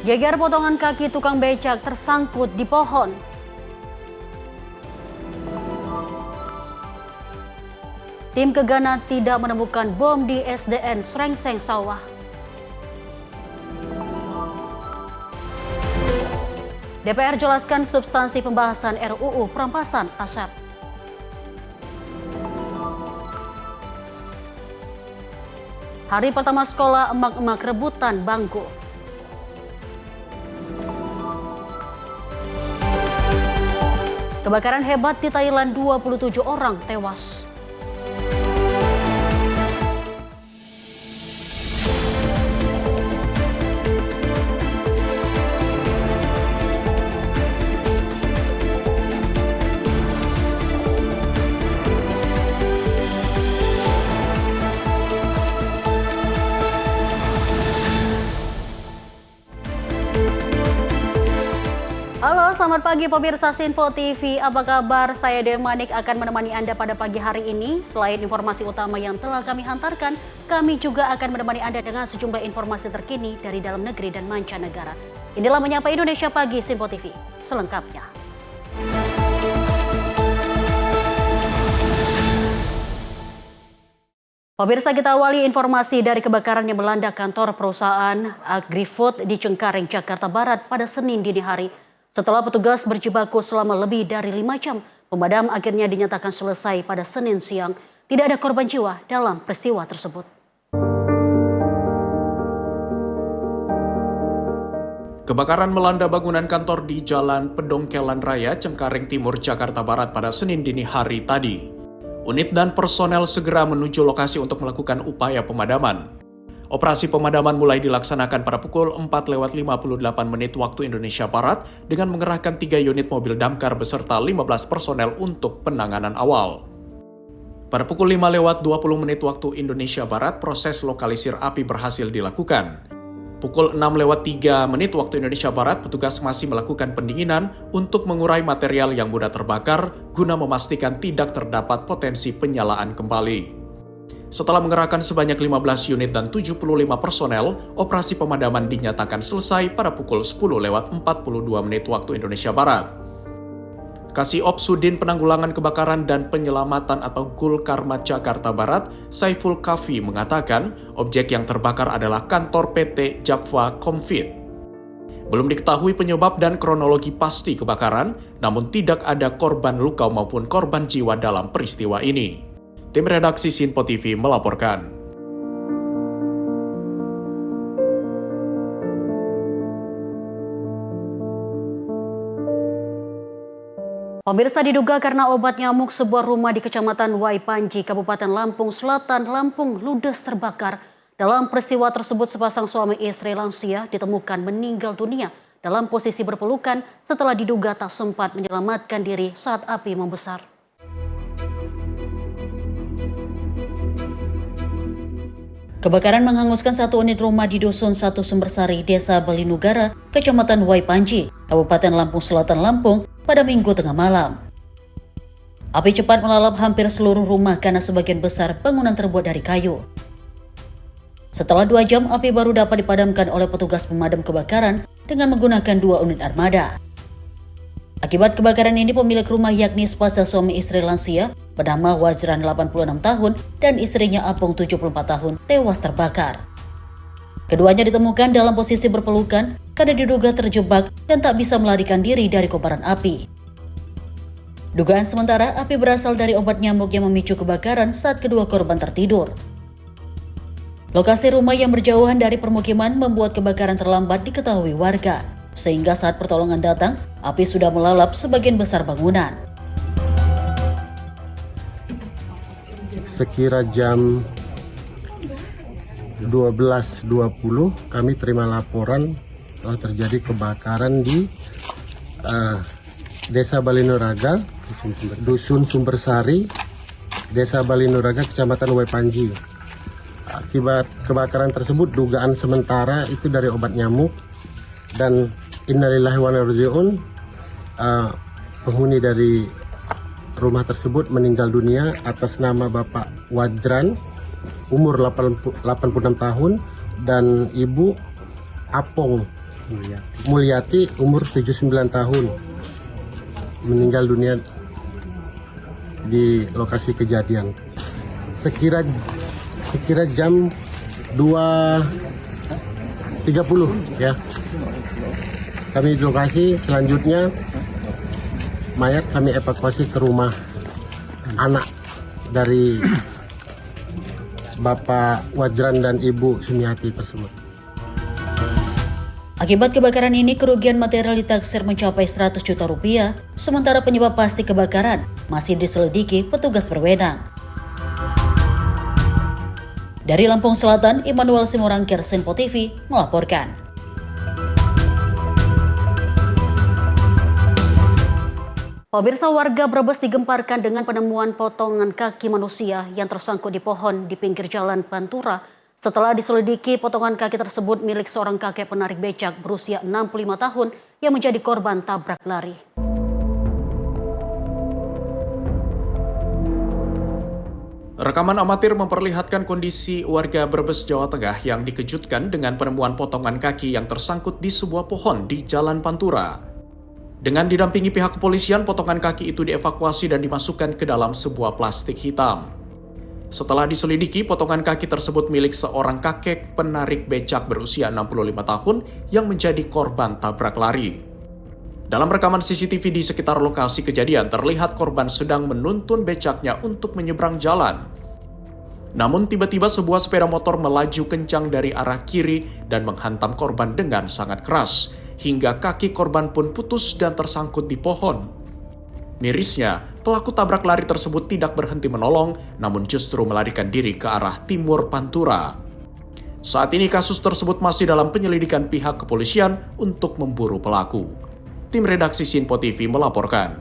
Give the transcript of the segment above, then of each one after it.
Geger potongan kaki tukang becak tersangkut di pohon. Tim Gegana tidak menemukan bom di SDN Srengseng Sawah. DPR jelaskan substansi pembahasan RUU perampasan aset. Hari pertama sekolah, emak-emak rebutan bangku. Kebakaran hebat di Thailand, 27 orang tewas. Halo, selamat pagi pemirsa Sinpo TV. Apa kabar? Saya Dewi Manik akan menemani Anda pada pagi hari ini. Selain informasi utama yang telah kami hantarkan, kami juga akan menemani Anda dengan sejumlah informasi terkini dari dalam negeri dan mancanegara. Inilah Menyapa Indonesia Pagi Sinpo TV. Selengkapnya. Pemirsa, kita awali informasi dari kebakaran yang melanda kantor perusahaan AgriFood di Cengkareng, Jakarta Barat pada Senin dini hari. Setelah petugas berjibaku selama lebih dari 5 jam, pemadam akhirnya dinyatakan selesai pada Senin siang. Tidak ada korban jiwa dalam peristiwa tersebut. Kebakaran melanda bangunan kantor di Jalan Pedongkelan Raya, Cengkareng Timur, Jakarta Barat pada Senin dini hari tadi. Unit dan personel segera menuju lokasi untuk melakukan upaya pemadaman. Operasi pemadaman mulai dilaksanakan pada pukul 4:58 waktu Indonesia Barat dengan mengerahkan 3 unit mobil damkar beserta 15 personel untuk penanganan awal. Pada pukul 5:20 waktu Indonesia Barat, proses lokalisir api berhasil dilakukan. Pukul 6:03 waktu Indonesia Barat, petugas masih melakukan pendinginan untuk mengurai material yang mudah terbakar guna memastikan tidak terdapat potensi penyalaan kembali. Setelah mengerahkan sebanyak 15 unit dan 75 personel, operasi pemadaman dinyatakan selesai pada pukul 10:42 waktu Indonesia Barat. Kasih Ops Sudin Penanggulangan Kebakaran dan Penyelamatan atau Gulkarmat Jakarta Barat, Saiful Kafi mengatakan objek yang terbakar adalah kantor PT Java Comfit. Belum diketahui penyebab dan kronologi pasti kebakaran, namun tidak ada korban luka maupun korban jiwa dalam peristiwa ini. Tim redaksi Sinpo TV melaporkan. Pemirsa, diduga karena obat nyamuk, sebuah rumah di Kecamatan Wai Panji, Kabupaten Lampung Selatan, Lampung ludes terbakar. Dalam peristiwa tersebut, sepasang suami istri lansia ditemukan meninggal dunia dalam posisi berpelukan setelah diduga tak sempat menyelamatkan diri saat api membesar. Kebakaran menghanguskan satu unit rumah di Dusun 1 Sumbersari, Desa Balinugara, Kecamatan Wai Panji, Kabupaten Lampung Selatan, Lampung, pada Minggu tengah malam. Api cepat melalap hampir seluruh rumah karena sebagian besar bangunan terbuat dari kayu. Setelah 2 jam, api baru dapat dipadamkan oleh petugas pemadam kebakaran dengan menggunakan 2 unit armada. Akibat kebakaran ini, pemilik rumah yakni sepasang suami istri lansia bernama Wajran 86 tahun dan istrinya Apung 74 tahun tewas terbakar. Keduanya ditemukan dalam posisi berpelukan karena diduga terjebak dan tak bisa melarikan diri dari kobaran api. Dugaan sementara, api berasal dari obat nyamuk yang memicu kebakaran saat kedua korban tertidur. Lokasi rumah yang berjauhan dari permukiman membuat kebakaran terlambat diketahui warga, sehingga saat pertolongan datang, api sudah melalap sebagian besar bangunan. Sekira jam 12.20 kami terima laporan telah terjadi kebakaran di Desa Balinuraga, Dusun Sumbersari, Desa Balinuraga, Kecamatan Wai Panji. Akibat kebakaran tersebut, dugaan sementara itu dari obat nyamuk dan innalillahi wa inna ilaihi raji'un, penghuni dari rumah tersebut meninggal dunia atas nama Bapak Wajran, umur 86 tahun, dan Ibu Apong, Mulyati umur 79 tahun. Meninggal dunia di lokasi kejadian. Sekira jam 2.30 ya. Kami di lokasi, selanjutnya mayat kami evakuasi ke rumah anak dari Bapak Wajran dan Ibu Sumiati tersebut. Akibat kebakaran ini, kerugian material ditaksir mencapai 100 juta rupiah, sementara penyebab pasti kebakaran masih diselidiki petugas berwenang. Dari Lampung Selatan, Immanuel Simorangkir, Sinpo TV, melaporkan. Pemirsa, warga Brebes digemparkan dengan penemuan potongan kaki manusia yang tersangkut di pohon di pinggir jalan Pantura. Setelah diselidiki, potongan kaki tersebut milik seorang kakek penarik becak berusia 65 tahun yang menjadi korban tabrak lari. Rekaman amatir memperlihatkan kondisi warga Brebes, Jawa Tengah yang dikejutkan dengan penemuan potongan kaki yang tersangkut di sebuah pohon di Jalan Pantura. Dengan didampingi pihak kepolisian, potongan kaki itu dievakuasi dan dimasukkan ke dalam sebuah plastik hitam. Setelah diselidiki, potongan kaki tersebut milik seorang kakek penarik becak berusia 65 tahun yang menjadi korban tabrak lari. Dalam rekaman CCTV di sekitar lokasi kejadian, terlihat korban sedang menuntun becaknya untuk menyeberang jalan. Namun tiba-tiba sebuah sepeda motor melaju kencang dari arah kiri dan menghantam korban dengan sangat keras, hingga kaki korban pun putus dan tersangkut di pohon. Mirisnya, pelaku tabrak lari tersebut tidak berhenti menolong, namun justru melarikan diri ke arah timur Pantura. Saat ini kasus tersebut masih dalam penyelidikan pihak kepolisian untuk memburu pelaku. Tim redaksi Sinpo TV melaporkan.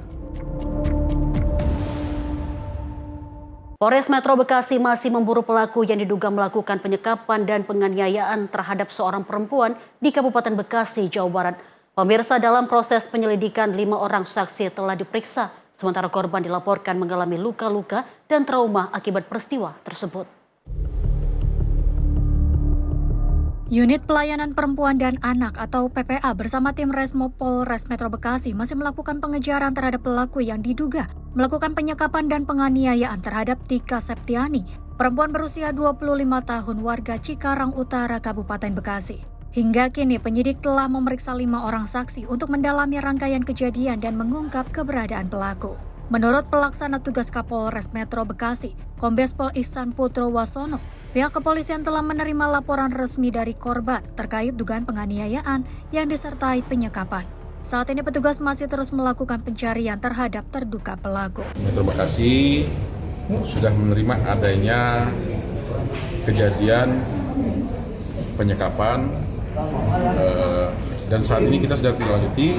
Polres Metro Bekasi masih memburu pelaku yang diduga melakukan penyekapan dan penganiayaan terhadap seorang perempuan di Kabupaten Bekasi, Jawa Barat. Pemirsa, dalam proses penyelidikan 5 orang saksi telah diperiksa, sementara korban dilaporkan mengalami luka-luka dan trauma akibat peristiwa tersebut. Unit Pelayanan Perempuan dan Anak atau PPA bersama tim Resmo Polres Metro Bekasi masih melakukan pengejaran terhadap pelaku yang diduga melakukan penyekapan dan penganiayaan terhadap Tika Septiani, perempuan berusia 25 tahun warga Cikarang Utara, Kabupaten Bekasi. Hingga kini penyidik telah memeriksa 5 orang saksi untuk mendalami rangkaian kejadian dan mengungkap keberadaan pelaku. Menurut pelaksana tugas Kapolres Metro Bekasi, Kombes Pol Ihsan Putro Wasono, pihak kepolisian telah menerima laporan resmi dari korban terkait dugaan penganiayaan yang disertai penyekapan. Saat ini petugas masih terus melakukan pencarian terhadap terduga pelaku. Metro Bekasi sudah menerima adanya kejadian penyekapan dan saat ini kita sedang tindak-lanjuti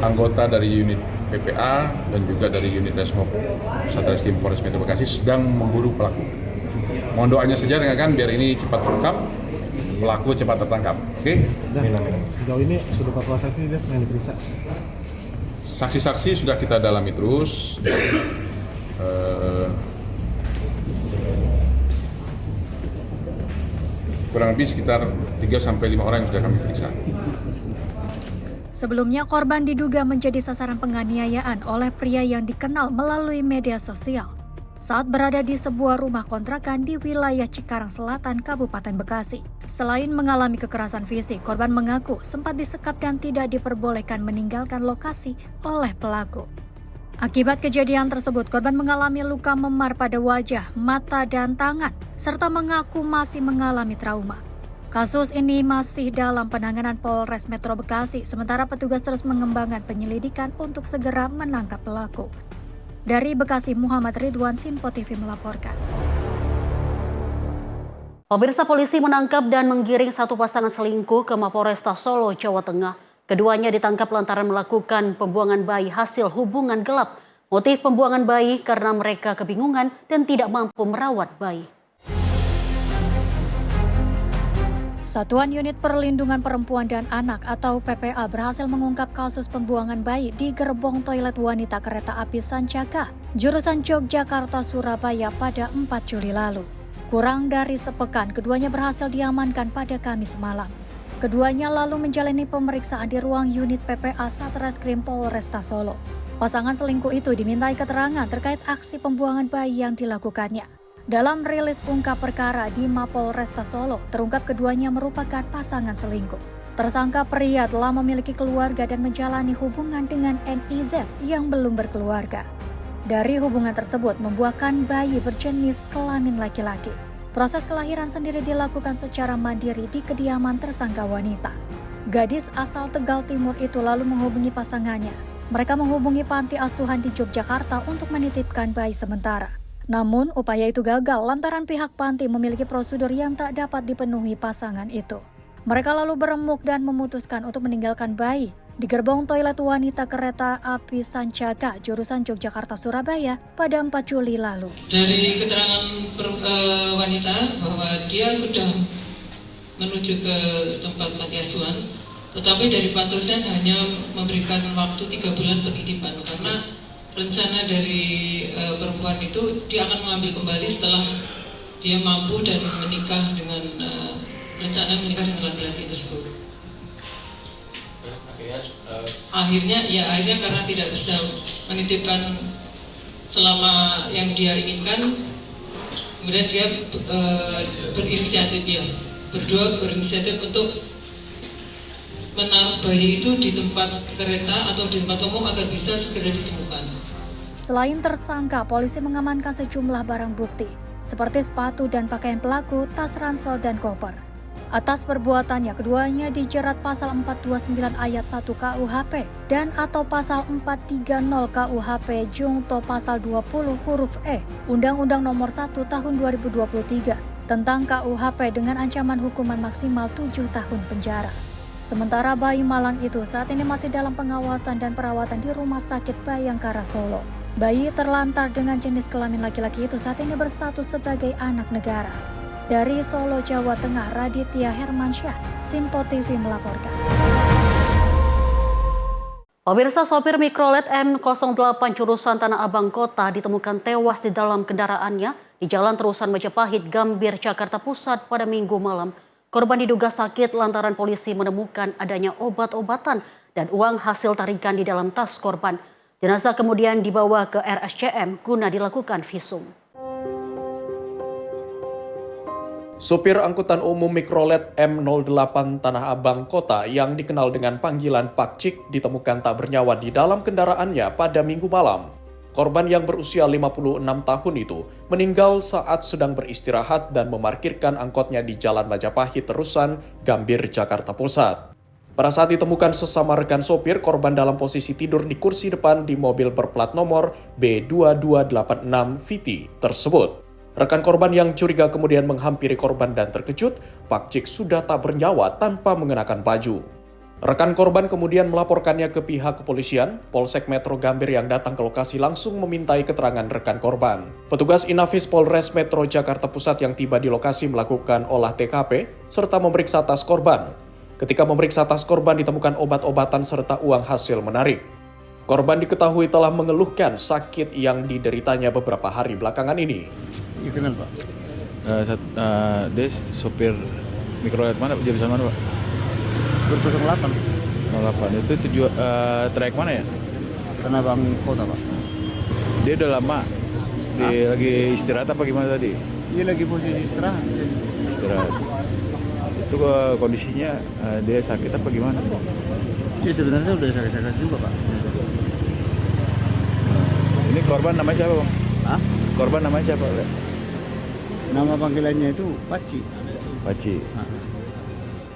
anggota dari unit PPA dan juga dari unit Resmo Satreskrim Polres Metro Bekasi sedang memburu pelaku. Mohon doanya saja kan biar ini cepat terungkap, pelaku cepat tertangkap. Oke? Sejauh ini sudah berapa saksi yang diperiksa? Saksi-saksi sudah kita dalami terus. Kurang lebih sekitar 3-5 orang yang sudah kami periksa. Sebelumnya korban diduga menjadi sasaran penganiayaan oleh pria yang dikenal melalui media sosial saat berada di sebuah rumah kontrakan di wilayah Cikarang Selatan, Kabupaten Bekasi. Selain mengalami kekerasan fisik, korban mengaku sempat disekap dan tidak diperbolehkan meninggalkan lokasi oleh pelaku. Akibat kejadian tersebut, korban mengalami luka memar pada wajah, mata, dan tangan, serta mengaku masih mengalami trauma. Kasus ini masih dalam penanganan Polres Metro Bekasi, sementara petugas terus mengembangkan penyelidikan untuk segera menangkap pelaku. Dari Bekasi, Muhammad Ridwan, Sinpo TV melaporkan. Pemirsa, polisi menangkap dan menggiring satu pasangan selingkuh ke Mapolresta Solo, Jawa Tengah. Keduanya ditangkap lantaran melakukan pembuangan bayi hasil hubungan gelap. Motif pembuangan bayi karena mereka kebingungan dan tidak mampu merawat bayi. Satuan Unit Perlindungan Perempuan dan Anak atau PPA berhasil mengungkap kasus pembuangan bayi di gerbong toilet wanita kereta api Sancaka, jurusan Yogyakarta-Surabaya pada 4 Juli lalu. Kurang dari sepekan, keduanya berhasil diamankan pada Kamis malam. Keduanya lalu menjalani pemeriksaan di ruang unit PPA Satreskrim Polresta Solo. Pasangan selingkuh itu dimintai keterangan terkait aksi pembuangan bayi yang dilakukannya. Dalam rilis ungkap perkara di Mapolresta Solo, terungkap keduanya merupakan pasangan selingkuh. Tersangka pria telah memiliki keluarga dan menjalani hubungan dengan NIZ yang belum berkeluarga. Dari hubungan tersebut membuahkan bayi berjenis kelamin laki-laki. Proses kelahiran sendiri dilakukan secara mandiri di kediaman tersangka wanita. Gadis asal Tegal Timur itu lalu menghubungi pasangannya. Mereka menghubungi panti asuhan di Yogyakarta untuk menitipkan bayi sementara. Namun, upaya itu gagal lantaran pihak panti memiliki prosedur yang tak dapat dipenuhi pasangan itu. Mereka lalu beremuk dan memutuskan untuk meninggalkan bayi di gerbong toilet wanita kereta api Sancaka jurusan Yogyakarta-Surabaya pada 4 Juli lalu. Dari keterangan wanita bahwa dia sudah menuju ke tempat panti asuhan, tetapi dari pantusan hanya memberikan waktu 3 bulan penitipan karena rencana dari perempuan itu dia akan mengambil kembali setelah dia mampu dan menikah dengan rencana menikah dengan laki-laki tersebut. Akhirnya karena tidak bisa menitipkan selama yang dia inginkan, kemudian dia berinisiatif untuk menaruh bayi itu di tempat kereta atau di tempat umum agar bisa segera ditemukan. Selain tersangka, polisi mengamankan sejumlah barang bukti seperti sepatu dan pakaian pelaku, tas ransel dan koper. Atas perbuatannya, keduanya dijerat pasal 429 ayat 1 KUHP dan atau pasal 430 KUHP jungto pasal 20 huruf E Undang-Undang Nomor 1 Tahun 2023 tentang KUHP dengan ancaman hukuman maksimal 7 tahun penjara. Sementara bayi malang itu saat ini masih dalam pengawasan dan perawatan di Rumah Sakit Bayangkara Solo. Bayi terlantar dengan jenis kelamin laki-laki itu saat ini berstatus sebagai anak negara. Dari Solo, Jawa Tengah, Raditya Hermansyah, Simpo TV melaporkan. Pemirsa, sopir mikrolet M08 jurusan Tanah Abang Kota ditemukan tewas di dalam kendaraannya di Jalan Terusan Majapahit, Gambir, Jakarta Pusat pada Minggu malam. Korban diduga sakit lantaran polisi menemukan adanya obat-obatan dan uang hasil tarikan di dalam tas korban. Jenazah kemudian dibawa ke RSCM guna dilakukan visum. Supir angkutan umum mikrolet M08 Tanah Abang Kota yang dikenal dengan panggilan Pak Cik ditemukan tak bernyawa di dalam kendaraannya pada Minggu malam. Korban yang berusia 56 tahun itu meninggal saat sedang beristirahat dan memarkirkan angkotnya di Jalan Majapahit Terusan, Gambir, Jakarta Pusat. Pada saat ditemukan sesama rekan sopir, korban dalam posisi tidur di kursi depan di mobil berplat nomor B2286 VT tersebut. Rekan korban yang curiga kemudian menghampiri korban dan terkejut, Pak Cik sudah tak bernyawa tanpa mengenakan baju. Rekan korban kemudian melaporkannya ke pihak kepolisian. Polsek Metro Gambir yang datang ke lokasi langsung memintai keterangan rekan korban. Petugas Inafis Polres Metro Jakarta Pusat yang tiba di lokasi melakukan olah TKP serta memeriksa tas korban. Ketika memeriksa tas korban ditemukan obat-obatan serta uang hasil menarik. Korban diketahui telah mengeluhkan sakit yang dideritanya beberapa hari belakangan ini. Iya kenal Pak. Dia sopir mikrolet mana? Jurusan mana Pak? 08. 08. Itu tujuan trayek mana ya? Tanah Abang Kota Pak. Dia udah lama. Dia lagi istirahat apa gimana tadi? Dia lagi posisi istirahat. Istirahat. Itu kondisinya dia sakit apa gimana? Dia sebenarnya udah sakit-sakit juga Pak. Ini korban namanya siapa Bang? Hah? Korban namanya siapa? Nama panggilannya itu Paci. Paci.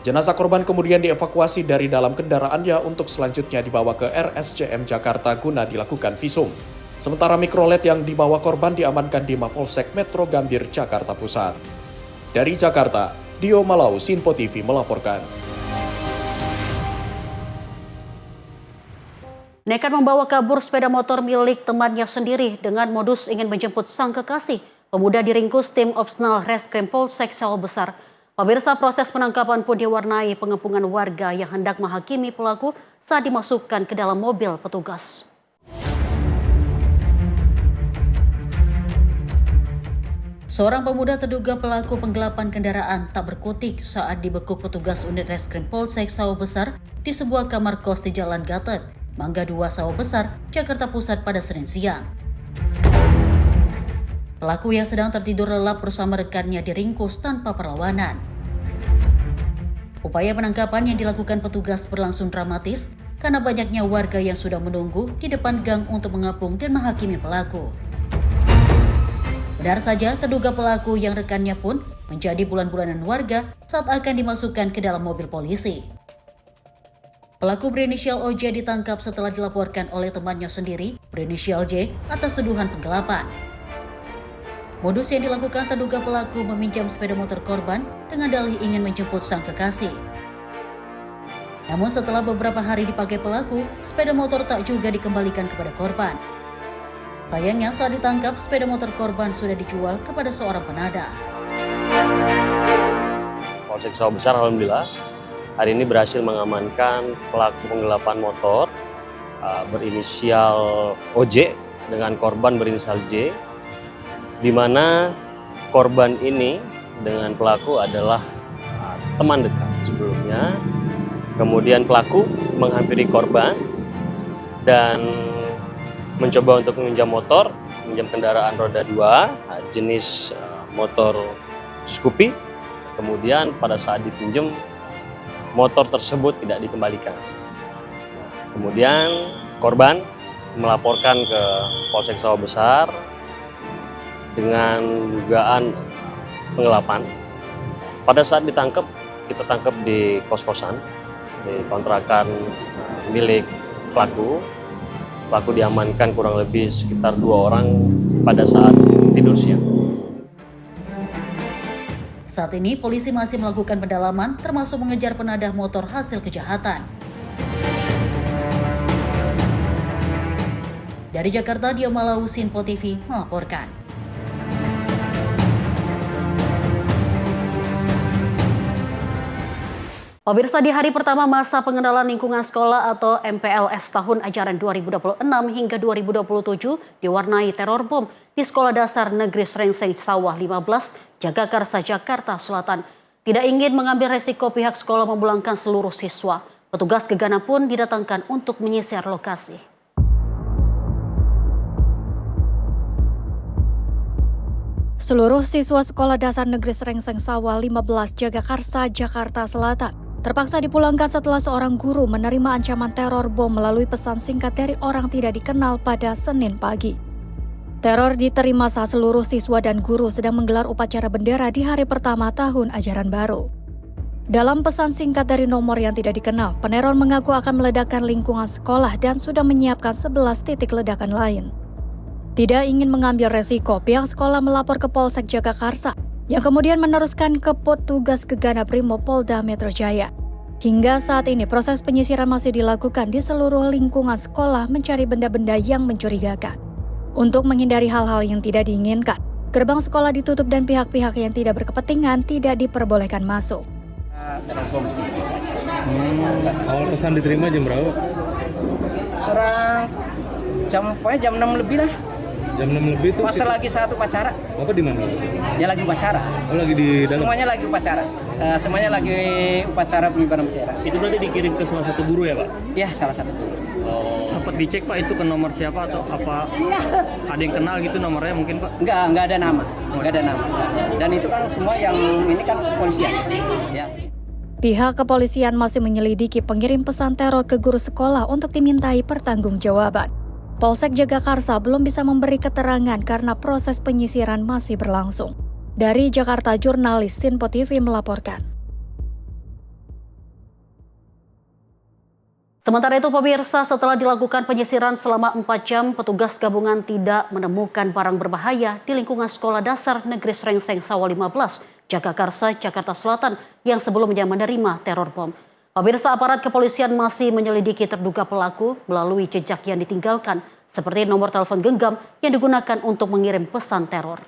Jenazah korban kemudian dievakuasi dari dalam kendaraannya untuk selanjutnya dibawa ke RSCM Jakarta guna dilakukan visum. Sementara mikrolet yang dibawa korban diamankan di Mapolsek Metro Gambir, Jakarta Pusat. Dari Jakarta, Dio Malau, Simpo TV melaporkan. Nekat membawa kabur sepeda motor milik temannya sendiri dengan modus ingin menjemput sang kekasih. Pemuda diringkus tim Opsnal Reskrim Polsek Sawah Besar. Pemirsa, proses penangkapan pun diwarnai pengepungan warga yang hendak menghakimi pelaku saat dimasukkan ke dalam mobil petugas. Seorang pemuda terduga pelaku penggelapan kendaraan tak berkutik saat dibekuk petugas unit reskrim Polsek Sawah Besar di sebuah kamar kos di Jalan Gatot, Mangga 2 Sawah Besar, Jakarta Pusat pada Senin siang. Pelaku yang sedang tertidur lelap bersama rekannya diringkus tanpa perlawanan. Upaya penangkapan yang dilakukan petugas berlangsung dramatis karena banyaknya warga yang sudah menunggu di depan gang untuk mengepung dan menghakimi pelaku. Benar saja, terduga pelaku yang rekannya pun menjadi bulan-bulanan warga saat akan dimasukkan ke dalam mobil polisi. Pelaku berinisial OJ ditangkap setelah dilaporkan oleh temannya sendiri, berinisial J, atas tuduhan penggelapan. Modus yang dilakukan terduga pelaku meminjam sepeda motor korban dengan dalih ingin menjemput sang kekasih. Namun setelah beberapa hari dipakai pelaku, sepeda motor tak juga dikembalikan kepada korban. Sayangnya saat ditangkap, sepeda motor korban sudah dijual kepada seorang penadah. Polsek Sawah Besar alhamdulillah hari ini berhasil mengamankan pelaku penggelapan motor berinisial OJ dengan korban berinisial J, di mana korban ini dengan pelaku adalah teman dekat sebelumnya. Kemudian pelaku menghampiri korban dan mencoba untuk meminjam kendaraan roda 2 jenis motor Scoopy. Kemudian pada saat dipinjam, motor tersebut tidak dikembalikan. Kemudian korban melaporkan ke Polsek Sawah Besar dengan dugaan penggelapan. Pada saat ditangkap, kita tangkap di kos-kosan, di kontrakan milik pelaku. Pelaku diamankan kurang lebih sekitar 2 orang pada saat tidur siang. Saat ini polisi masih melakukan pendalaman termasuk mengejar penadah motor hasil kejahatan. Dari Jakarta, Dio Malau, Sinpo TV melaporkan. Pemirsa, di hari pertama masa pengenalan lingkungan sekolah atau MPLS tahun ajaran 2026 hingga 2027 diwarnai teror bom di Sekolah Dasar Negeri Srengseng Sawah 15, Jagakarsa, Jakarta Selatan. Tidak ingin mengambil resiko, pihak sekolah memulangkan seluruh siswa. Petugas gegana pun didatangkan untuk menyisir lokasi. Seluruh siswa Sekolah Dasar Negeri Srengseng Sawah 15, Jagakarsa, Jakarta Selatan terpaksa dipulangkan setelah seorang guru menerima ancaman teror bom melalui pesan singkat dari orang tidak dikenal pada Senin pagi. Teror diterima saat seluruh siswa dan guru sedang menggelar upacara bendera di hari pertama tahun ajaran baru. Dalam pesan singkat dari nomor yang tidak dikenal, peneror mengaku akan meledakkan lingkungan sekolah dan sudah menyiapkan 11 titik ledakan lain. Tidak ingin mengambil resiko, pihak sekolah melapor ke Polsek Jagakarsa yang kemudian meneruskan ke petugas gegana Brimob Polda Metro Jaya. Hingga saat ini proses penyisiran masih dilakukan di seluruh lingkungan sekolah mencari benda-benda yang mencurigakan. Untuk menghindari hal-hal yang tidak diinginkan, gerbang sekolah ditutup dan pihak-pihak yang tidak berkepentingan tidak diperbolehkan masuk. Awal pesan diterima jam berapa? Pokoknya jam 6 lebih lah. Jam 6 lebih itu Pas lagi saat upacara. Apa di mana? Ya lagi upacara. Oh, lagi di dalam. Semuanya lagi upacara. Semuanya lagi upacara pengibaran bendera. Itu berarti dikirim ke salah satu guru ya, Pak? Ya, salah satu guru. Oh. Sempat dicek, Pak, itu ke nomor siapa atau apa? Ada yang kenal gitu nomornya mungkin, Pak? Enggak ada nama. Enggak ada nama. Dan itu kan semua yang ini kan kepolisian. Ya. Pihak kepolisian masih menyelidiki pengirim pesan teror ke guru sekolah untuk dimintai pertanggungjawaban. Polsek Jagakarsa belum bisa memberi keterangan karena proses penyisiran masih berlangsung. Dari Jakarta, jurnalis Sinpo TV melaporkan. Sementara itu pemirsa, setelah dilakukan penyisiran selama 4 jam, petugas gabungan tidak menemukan barang berbahaya di lingkungan Sekolah Dasar Negeri Srengseng Sawah 15, Jagakarsa, Jakarta Selatan yang sebelumnya menerima teror bom. Pemirsa, aparat kepolisian masih menyelidiki terduga pelaku melalui jejak yang ditinggalkan, seperti nomor telepon genggam yang digunakan untuk mengirim pesan teror.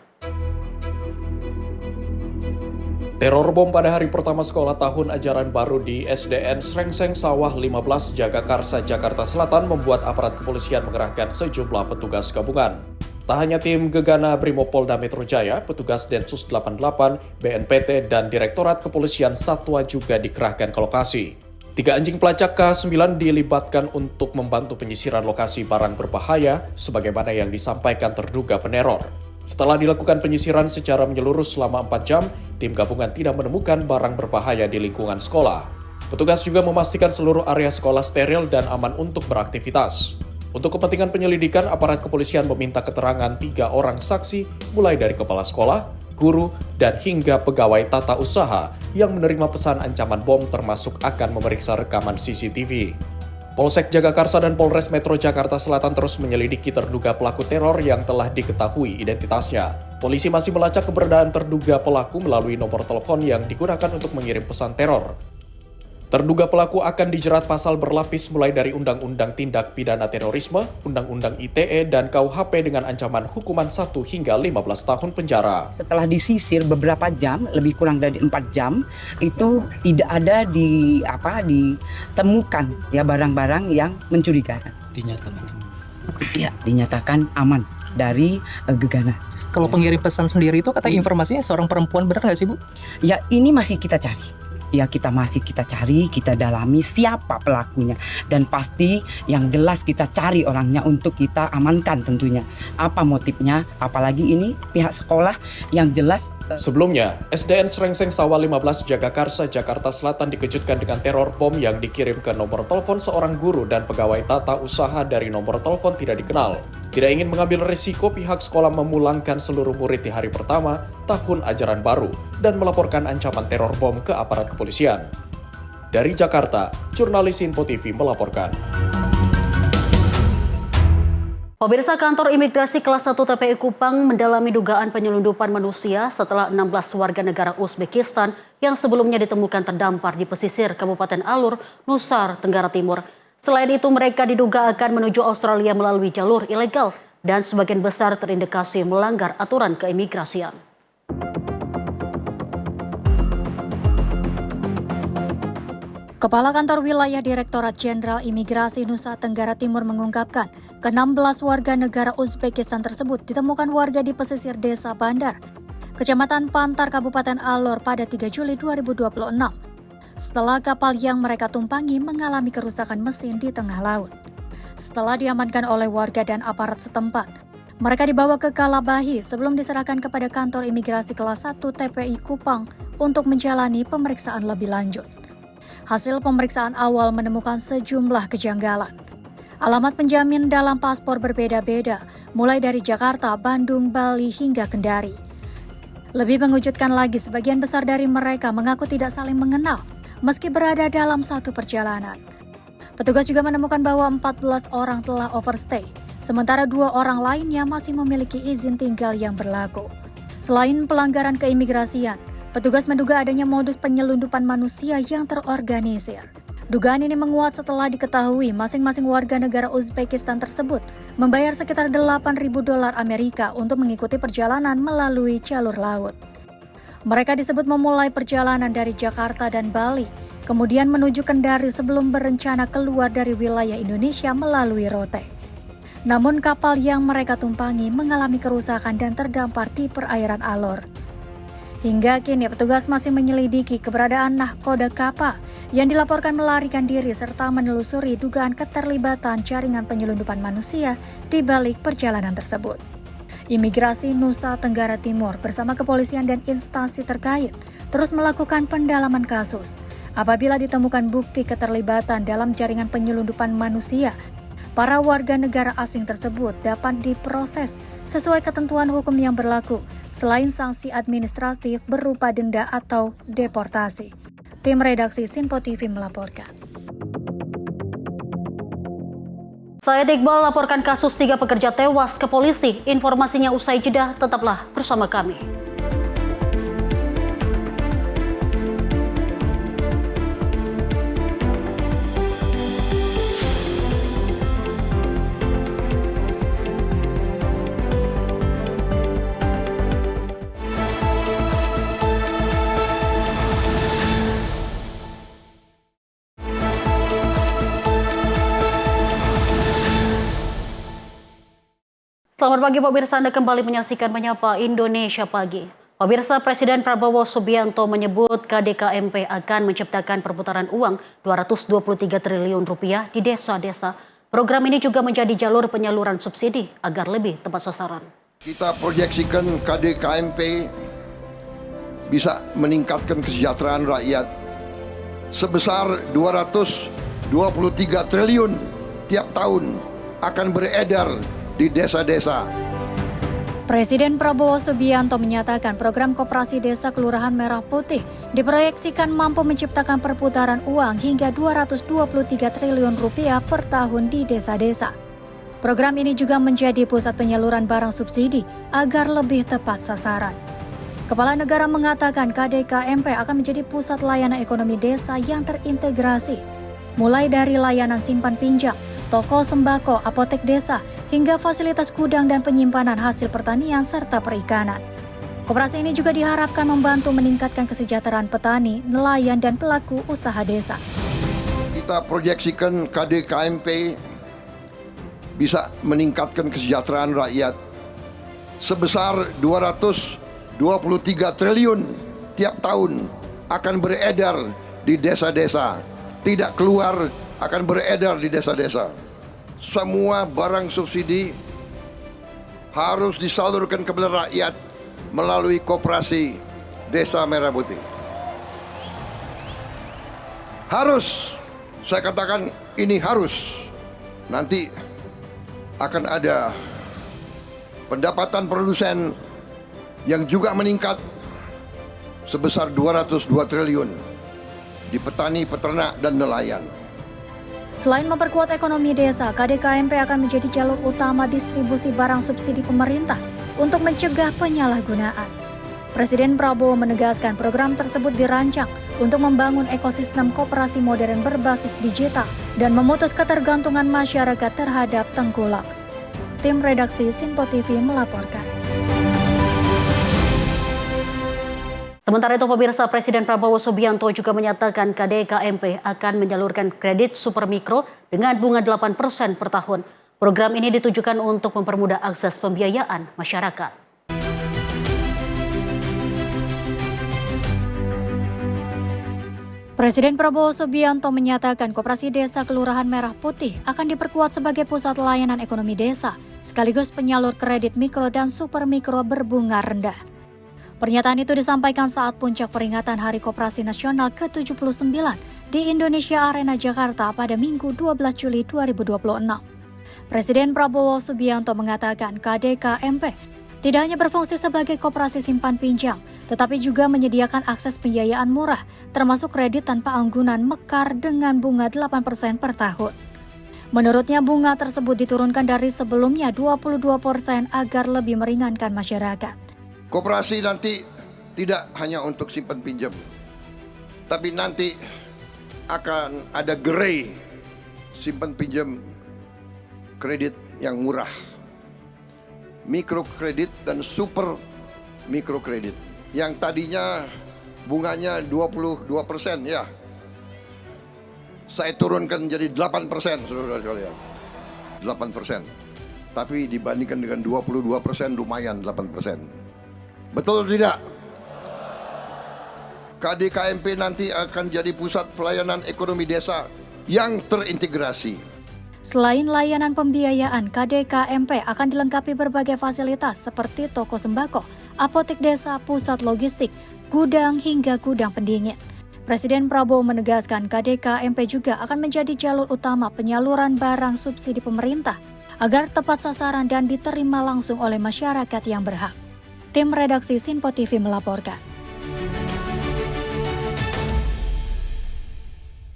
Teror bom pada hari pertama sekolah tahun ajaran baru di SDN Srengseng Sawah 15, Jagakarsa, Jakarta Selatan membuat aparat kepolisian mengerahkan sejumlah petugas gabungan. Tak hanya tim Gegana Brimopolda Metro Jaya, petugas Densus 88, BNPT, dan Direktorat Kepolisian Satwa juga dikerahkan ke lokasi. 3 anjing pelacak K9 dilibatkan untuk membantu penyisiran lokasi barang berbahaya sebagaimana yang disampaikan terduga peneror. Setelah dilakukan penyisiran secara menyeluruh selama 4 jam, tim gabungan tidak menemukan barang berbahaya di lingkungan sekolah. Petugas juga memastikan seluruh area sekolah steril dan aman untuk beraktivitas. Untuk kepentingan penyelidikan, aparat kepolisian meminta keterangan 3 orang saksi, mulai dari kepala sekolah, guru, dan hingga pegawai tata usaha yang menerima pesan ancaman bom termasuk akan memeriksa rekaman CCTV. Polsek Jagakarsa dan Polres Metro Jakarta Selatan terus menyelidiki terduga pelaku teror yang telah diketahui identitasnya. Polisi masih melacak keberadaan terduga pelaku melalui nomor telepon yang digunakan untuk mengirim pesan teror. Terduga pelaku akan dijerat pasal berlapis mulai dari Undang-Undang Tindak Pidana Terorisme, Undang-Undang ITE, dan KUHP dengan ancaman hukuman 1 hingga 15 tahun penjara. Setelah disisir beberapa jam, lebih kurang dari 4 jam, itu tidak ada ditemukan ya barang-barang yang mencurigakan. Dinyatakan aman dari Gegana. Kalau pengirim pesan sendiri itu kata informasinya seorang perempuan, benar nggak sih Bu? Ya ini masih kita cari. Ya kita cari, kita dalami siapa pelakunya. Dan pasti yang jelas kita cari orangnya untuk kita amankan tentunya. Apa motifnya, apalagi ini pihak sekolah yang jelas. Sebelumnya, SDN Srengseng Sawah 15 Jagakarsa, Jakarta Selatan dikejutkan dengan teror bom yang dikirim ke nomor telepon seorang guru dan pegawai tata usaha dari nomor telepon tidak dikenal. Tidak ingin mengambil risiko, pihak sekolah memulangkan seluruh murid di hari pertama tahun ajaran baru dan melaporkan ancaman teror bom ke aparat kepolisian. Dari Jakarta, jurnalis Info TV melaporkan. Pemirsa, kantor imigrasi kelas 1 TPI Kupang mendalami dugaan penyelundupan manusia setelah 16 warga negara Uzbekistan yang sebelumnya ditemukan terdampar di pesisir Kabupaten Alor, Nusa Tenggara Timur. Selain itu, mereka diduga akan menuju Australia melalui jalur ilegal dan sebagian besar terindikasi melanggar aturan keimigrasian. Kepala Kantor Wilayah Direktorat Jenderal Imigrasi Nusa Tenggara Timur mengungkapkan, ke-16 warga negara Uzbekistan tersebut ditemukan warga di pesisir Desa Bandar, Kecamatan Pantar, Kabupaten Alor pada 3 Juli 2026. Setelah kapal yang mereka tumpangi mengalami kerusakan mesin di tengah laut. Setelah diamankan oleh warga dan aparat setempat, mereka dibawa ke Kalabahi sebelum diserahkan kepada kantor imigrasi kelas 1 TPI Kupang untuk menjalani pemeriksaan lebih lanjut. Hasil pemeriksaan awal menemukan sejumlah kejanggalan. Alamat penjamin dalam paspor berbeda-beda, mulai dari Jakarta, Bandung, Bali, hingga Kendari. Lebih mengejutkan lagi, sebagian besar dari mereka mengaku tidak saling mengenal, meski berada dalam satu perjalanan. Petugas juga menemukan bahwa 14 orang telah overstay, sementara 2 orang lainnya masih memiliki izin tinggal yang berlaku. Selain pelanggaran keimigrasian, petugas menduga adanya modus penyelundupan manusia yang terorganisir. Dugaan ini menguat setelah diketahui masing-masing warga negara Uzbekistan tersebut membayar sekitar $8.000 Amerika untuk mengikuti perjalanan melalui jalur laut. Mereka disebut memulai perjalanan dari Jakarta dan Bali, kemudian menuju Kendari sebelum berencana keluar dari wilayah Indonesia melalui Rote. Namun kapal yang mereka tumpangi mengalami kerusakan dan terdampar di perairan Alor. Hingga kini petugas masih menyelidiki keberadaan nahkoda kapal yang dilaporkan melarikan diri serta menelusuri dugaan keterlibatan jaringan penyelundupan manusia di balik perjalanan tersebut. Imigrasi Nusa Tenggara Timur bersama kepolisian dan instansi terkait terus melakukan pendalaman kasus. Apabila ditemukan bukti keterlibatan dalam jaringan penyelundupan manusia, para warga negara asing tersebut dapat diproses sesuai ketentuan hukum yang berlaku, selain sanksi administratif berupa denda atau deportasi. Tim redaksi Sinpo TV melaporkan. Saya Iqbal laporkan kasus 3 pekerja tewas ke polisi. Informasinya usai jeda, tetaplah bersama kami. Selamat pagi pemirsa, Anda kembali menyaksikan Menyapa Indonesia Pagi. Pemirsa, Presiden Prabowo Subianto menyebut KDKMP akan menciptakan perputaran uang 223 triliun rupiah di desa-desa. Program ini juga menjadi jalur penyaluran subsidi agar lebih tepat sasaran. Kita proyeksikan KDKMP bisa meningkatkan kesejahteraan rakyat sebesar 223 triliun tiap tahun akan beredar di desa-desa. Presiden Prabowo Subianto menyatakan program Koperasi Desa Kelurahan Merah Putih diproyeksikan mampu menciptakan perputaran uang hingga 223 triliun rupiah per tahun di desa-desa. Program ini juga menjadi pusat penyaluran barang subsidi agar lebih tepat sasaran. Kepala Negara mengatakan KDKMP akan menjadi pusat layanan ekonomi desa yang terintegrasi, mulai dari layanan simpan pinjam, toko sembako, apotek desa, hingga fasilitas gudang dan penyimpanan hasil pertanian serta perikanan. Koperasi ini juga diharapkan membantu meningkatkan kesejahteraan petani, nelayan, dan pelaku usaha desa. Kita proyeksikan KDKMP bisa meningkatkan kesejahteraan rakyat sebesar 223 triliun tiap tahun akan beredar di desa-desa. Tidak keluar, akan beredar di desa-desa. Semua barang subsidi harus disalurkan kepada rakyat melalui Koperasi Desa Merah Putih. Harus, saya katakan ini harus. Nanti akan ada pendapatan produsen yang juga meningkat sebesar 202 triliun di petani, peternak, dan nelayan. Selain memperkuat ekonomi desa, KDKMP akan menjadi jalur utama distribusi barang subsidi pemerintah untuk mencegah penyalahgunaan. Presiden Prabowo menegaskan program tersebut dirancang untuk membangun ekosistem koperasi modern berbasis digital dan memutus ketergantungan masyarakat terhadap tengkulak. Tim redaksi Sinpo TV melaporkan. Sementara itu pemirsa, Presiden Prabowo Subianto juga menyatakan KDKMP akan menyalurkan kredit super mikro dengan bunga 8% per tahun. Program ini ditujukan untuk mempermudah akses pembiayaan masyarakat. Presiden Prabowo Subianto menyatakan Koperasi Desa Kelurahan Merah Putih akan diperkuat sebagai pusat layanan ekonomi desa, sekaligus penyalur kredit mikro dan super mikro berbunga rendah. Pernyataan itu disampaikan saat puncak peringatan Hari Koperasi Nasional ke-79 di Indonesia Arena Jakarta pada Minggu 12 Juli 2026. Presiden Prabowo Subianto mengatakan KDKMP tidak hanya berfungsi sebagai koperasi simpan pinjam, tetapi juga menyediakan akses pembiayaan murah, termasuk kredit tanpa anggunan mekar dengan bunga 8% per tahun. Menurutnya bunga tersebut diturunkan dari sebelumnya 22% agar lebih meringankan masyarakat. Koperasi nanti tidak hanya untuk simpan pinjam, tapi nanti akan ada gerai simpan pinjam kredit yang murah, mikrokredit dan super mikrokredit. Yang tadinya bunganya 22% ya, saya turunkan jadi 8%, saudara sekalian. 8%. Tapi dibandingkan dengan 22% lumayan 8%. Betul tidak? KDKMP nanti akan jadi pusat pelayanan ekonomi desa yang terintegrasi. Selain layanan pembiayaan, KDKMP akan dilengkapi berbagai fasilitas seperti toko sembako, apotek desa, pusat logistik, gudang hingga gudang pendingin. Presiden Prabowo menegaskan KDKMP juga akan menjadi jalur utama penyaluran barang subsidi pemerintah agar tepat sasaran dan diterima langsung oleh masyarakat yang berhak. Tim redaksi Sinpo TV melaporkan.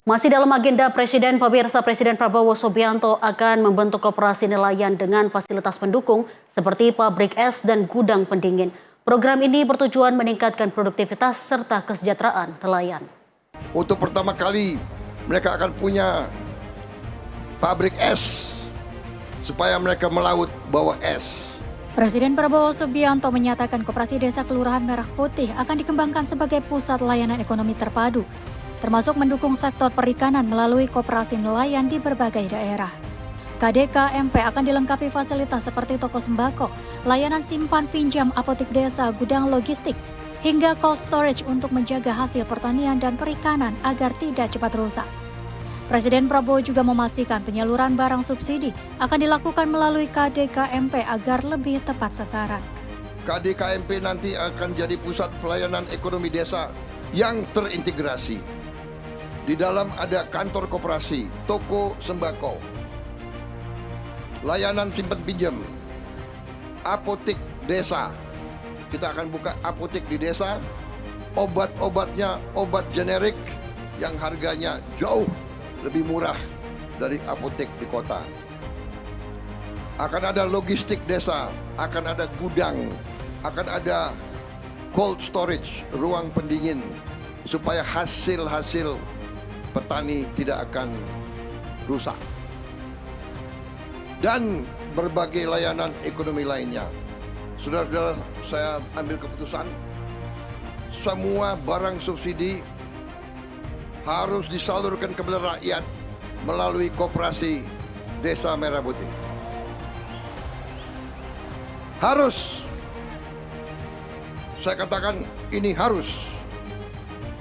Masih dalam agenda Presiden, pemirsa, Presiden Prabowo Subianto akan membentuk koperasi nelayan dengan fasilitas pendukung seperti pabrik es dan gudang pendingin. Program ini bertujuan meningkatkan produktivitas serta kesejahteraan nelayan. Untuk pertama kali mereka akan punya pabrik es supaya mereka melaut bawa es. Presiden Prabowo Subianto menyatakan Koperasi Desa Kelurahan Merah Putih akan dikembangkan sebagai pusat layanan ekonomi terpadu, termasuk mendukung sektor perikanan melalui koperasi nelayan di berbagai daerah. KDKMP akan dilengkapi fasilitas seperti toko sembako, layanan simpan pinjam apotek desa, gudang logistik, hingga cold storage untuk menjaga hasil pertanian dan perikanan agar tidak cepat rusak. Presiden Prabowo juga memastikan penyaluran barang subsidi akan dilakukan melalui KDKMP agar lebih tepat sasaran. KDKMP nanti akan jadi pusat pelayanan ekonomi desa yang terintegrasi. Di dalam ada kantor koperasi, toko sembako, layanan simpan pinjam, apotek desa. Kita akan buka apotek di desa, obat-obatnya obat generik yang harganya jauh lebih murah dari apotek di kota. Akan ada logistik desa, akan ada gudang, akan ada cold storage, ruang pendingin, supaya hasil-hasil petani tidak akan rusak. Dan berbagai layanan ekonomi lainnya. Saudara-saudara, saya ambil keputusan, semua barang subsidi harus disalurkan kepada rakyat melalui Koperasi Desa Merah Putih. Harus. Saya katakan ini harus.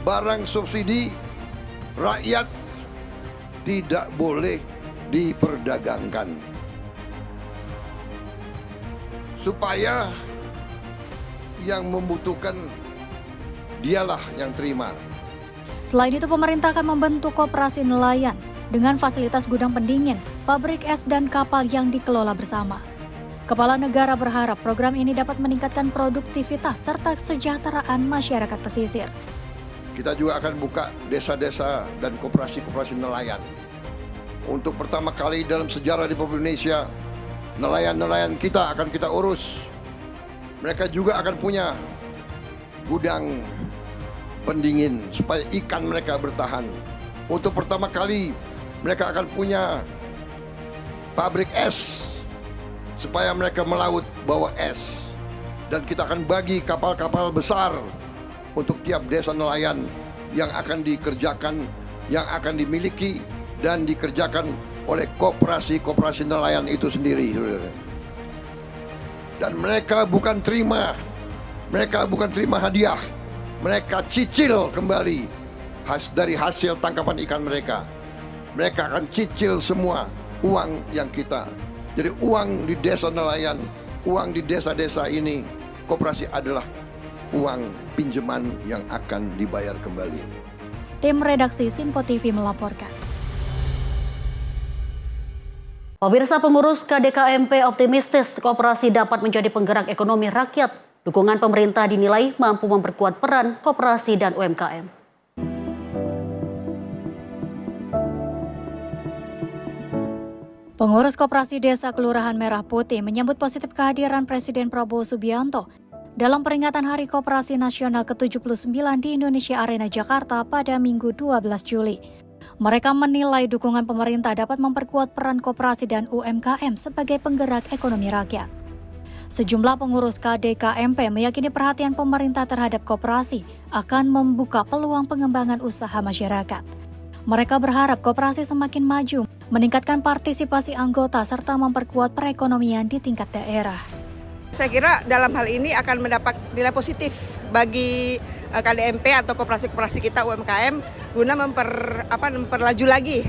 Barang subsidi rakyat tidak boleh diperdagangkan. Supaya yang membutuhkan dialah yang terima. Selain itu, pemerintah akan membentuk koperasi nelayan dengan fasilitas gudang pendingin, pabrik es dan kapal yang dikelola bersama. Kepala negara berharap program ini dapat meningkatkan produktivitas serta kesejahteraan masyarakat pesisir. Kita juga akan buka desa-desa dan koperasi-koperasi nelayan. Untuk pertama kali dalam sejarah Republik Indonesia, nelayan-nelayan kita akan kita urus. Mereka juga akan punya gudang pendingin supaya ikan mereka bertahan. Untuk pertama kali mereka akan punya pabrik es supaya mereka melaut bawa es. Dan kita akan bagi kapal-kapal besar untuk tiap desa nelayan yang akan dikerjakan, yang akan dimiliki dan dikerjakan oleh koperasi-koperasi nelayan itu sendiri. Dan mereka bukan terima hadiah, mereka cicil kembali dari hasil tangkapan ikan mereka. Mereka akan cicil semua uang yang kita. Jadi uang di desa nelayan, uang di desa-desa ini, koperasi adalah uang pinjaman yang akan dibayar kembali. Tim redaksi Sinpo TV melaporkan. Pemirsa, pengurus KDKMP optimistis koperasi dapat menjadi penggerak ekonomi rakyat. Dukungan pemerintah dinilai mampu memperkuat peran koperasi dan UMKM. Pengurus Koperasi Desa Kelurahan Merah Putih menyambut positif kehadiran Presiden Prabowo Subianto dalam peringatan Hari Koperasi Nasional ke-79 di Indonesia Arena Jakarta pada Minggu 12 Juli. Mereka menilai dukungan pemerintah dapat memperkuat peran koperasi dan UMKM sebagai penggerak ekonomi rakyat. Sejumlah pengurus KDKMP meyakini perhatian pemerintah terhadap koperasi akan membuka peluang pengembangan usaha masyarakat. Mereka berharap koperasi semakin maju, meningkatkan partisipasi anggota serta memperkuat perekonomian di tingkat daerah. Saya kira dalam hal ini akan mendapat nilai positif bagi KDMP atau koperasi-koperasi kita UMKM guna memperlaju lagi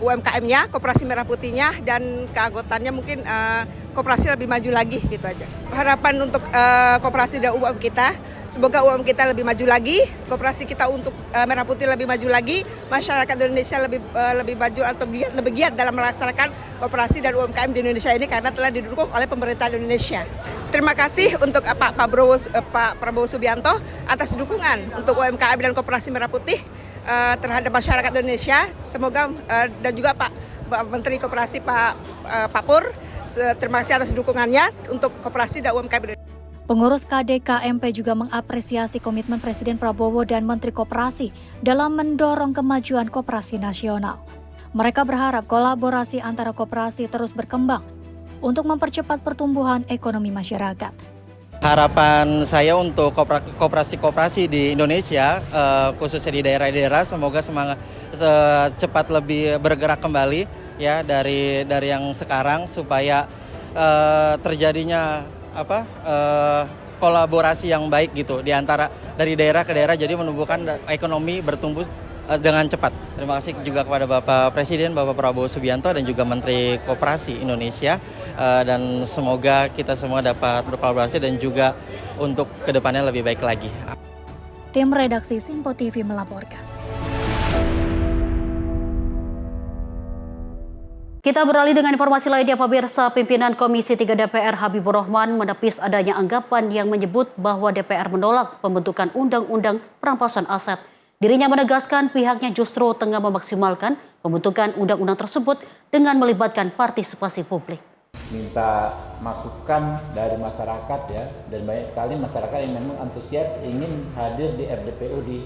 UMKM-nya, Koperasi Merah Putihnya, dan keanggotaannya mungkin koperasi lebih maju lagi, gitu aja. Harapan untuk koperasi dan UMKM kita, semoga UMKM kita lebih maju lagi, koperasi kita untuk Merah Putih lebih maju lagi, masyarakat Indonesia lebih maju atau lebih giat dalam melaksanakan koperasi dan UMKM di Indonesia ini karena telah didukung oleh pemerintah Indonesia. Terima kasih untuk Pak Prabowo Subianto atas dukungan untuk UMKM dan Koperasi Merah Putih terhadap masyarakat Indonesia. Semoga dan juga Pak Menteri Koperasi Pak Pur, terima kasih atas dukungannya untuk koperasi dan UMKM. Pengurus KDKMP juga mengapresiasi komitmen Presiden Prabowo dan Menteri Koperasi dalam mendorong kemajuan koperasi nasional. Mereka berharap kolaborasi antara koperasi terus berkembang untuk mempercepat pertumbuhan ekonomi masyarakat. Harapan saya untuk koperasi-koperasi di Indonesia, khususnya di daerah-daerah, semoga cepat lebih bergerak kembali ya dari yang sekarang supaya terjadinya kolaborasi yang baik gitu di antara dari daerah ke daerah, jadi menumbuhkan ekonomi bertumbuh dengan cepat. Terima kasih juga kepada Bapak Presiden, Bapak Prabowo Subianto dan juga Menteri Koperasi Indonesia, dan semoga kita semua dapat berkolaborasi dan juga untuk kedepannya lebih baik lagi. Tim redaksi Sinpo TV melaporkan. Kita beralih dengan informasi lainnya, pemirsa. Pimpinan Komisi 3 DPR Habibur Rahman menepis adanya anggapan yang menyebut bahwa DPR menolak pembentukan undang-undang perampasan aset. Dirinya menegaskan pihaknya justru tengah memaksimalkan pembentukan undang-undang tersebut dengan melibatkan partisipasi publik. Minta masukan dari masyarakat ya, dan banyak sekali masyarakat yang memang antusias ingin hadir di RDPU di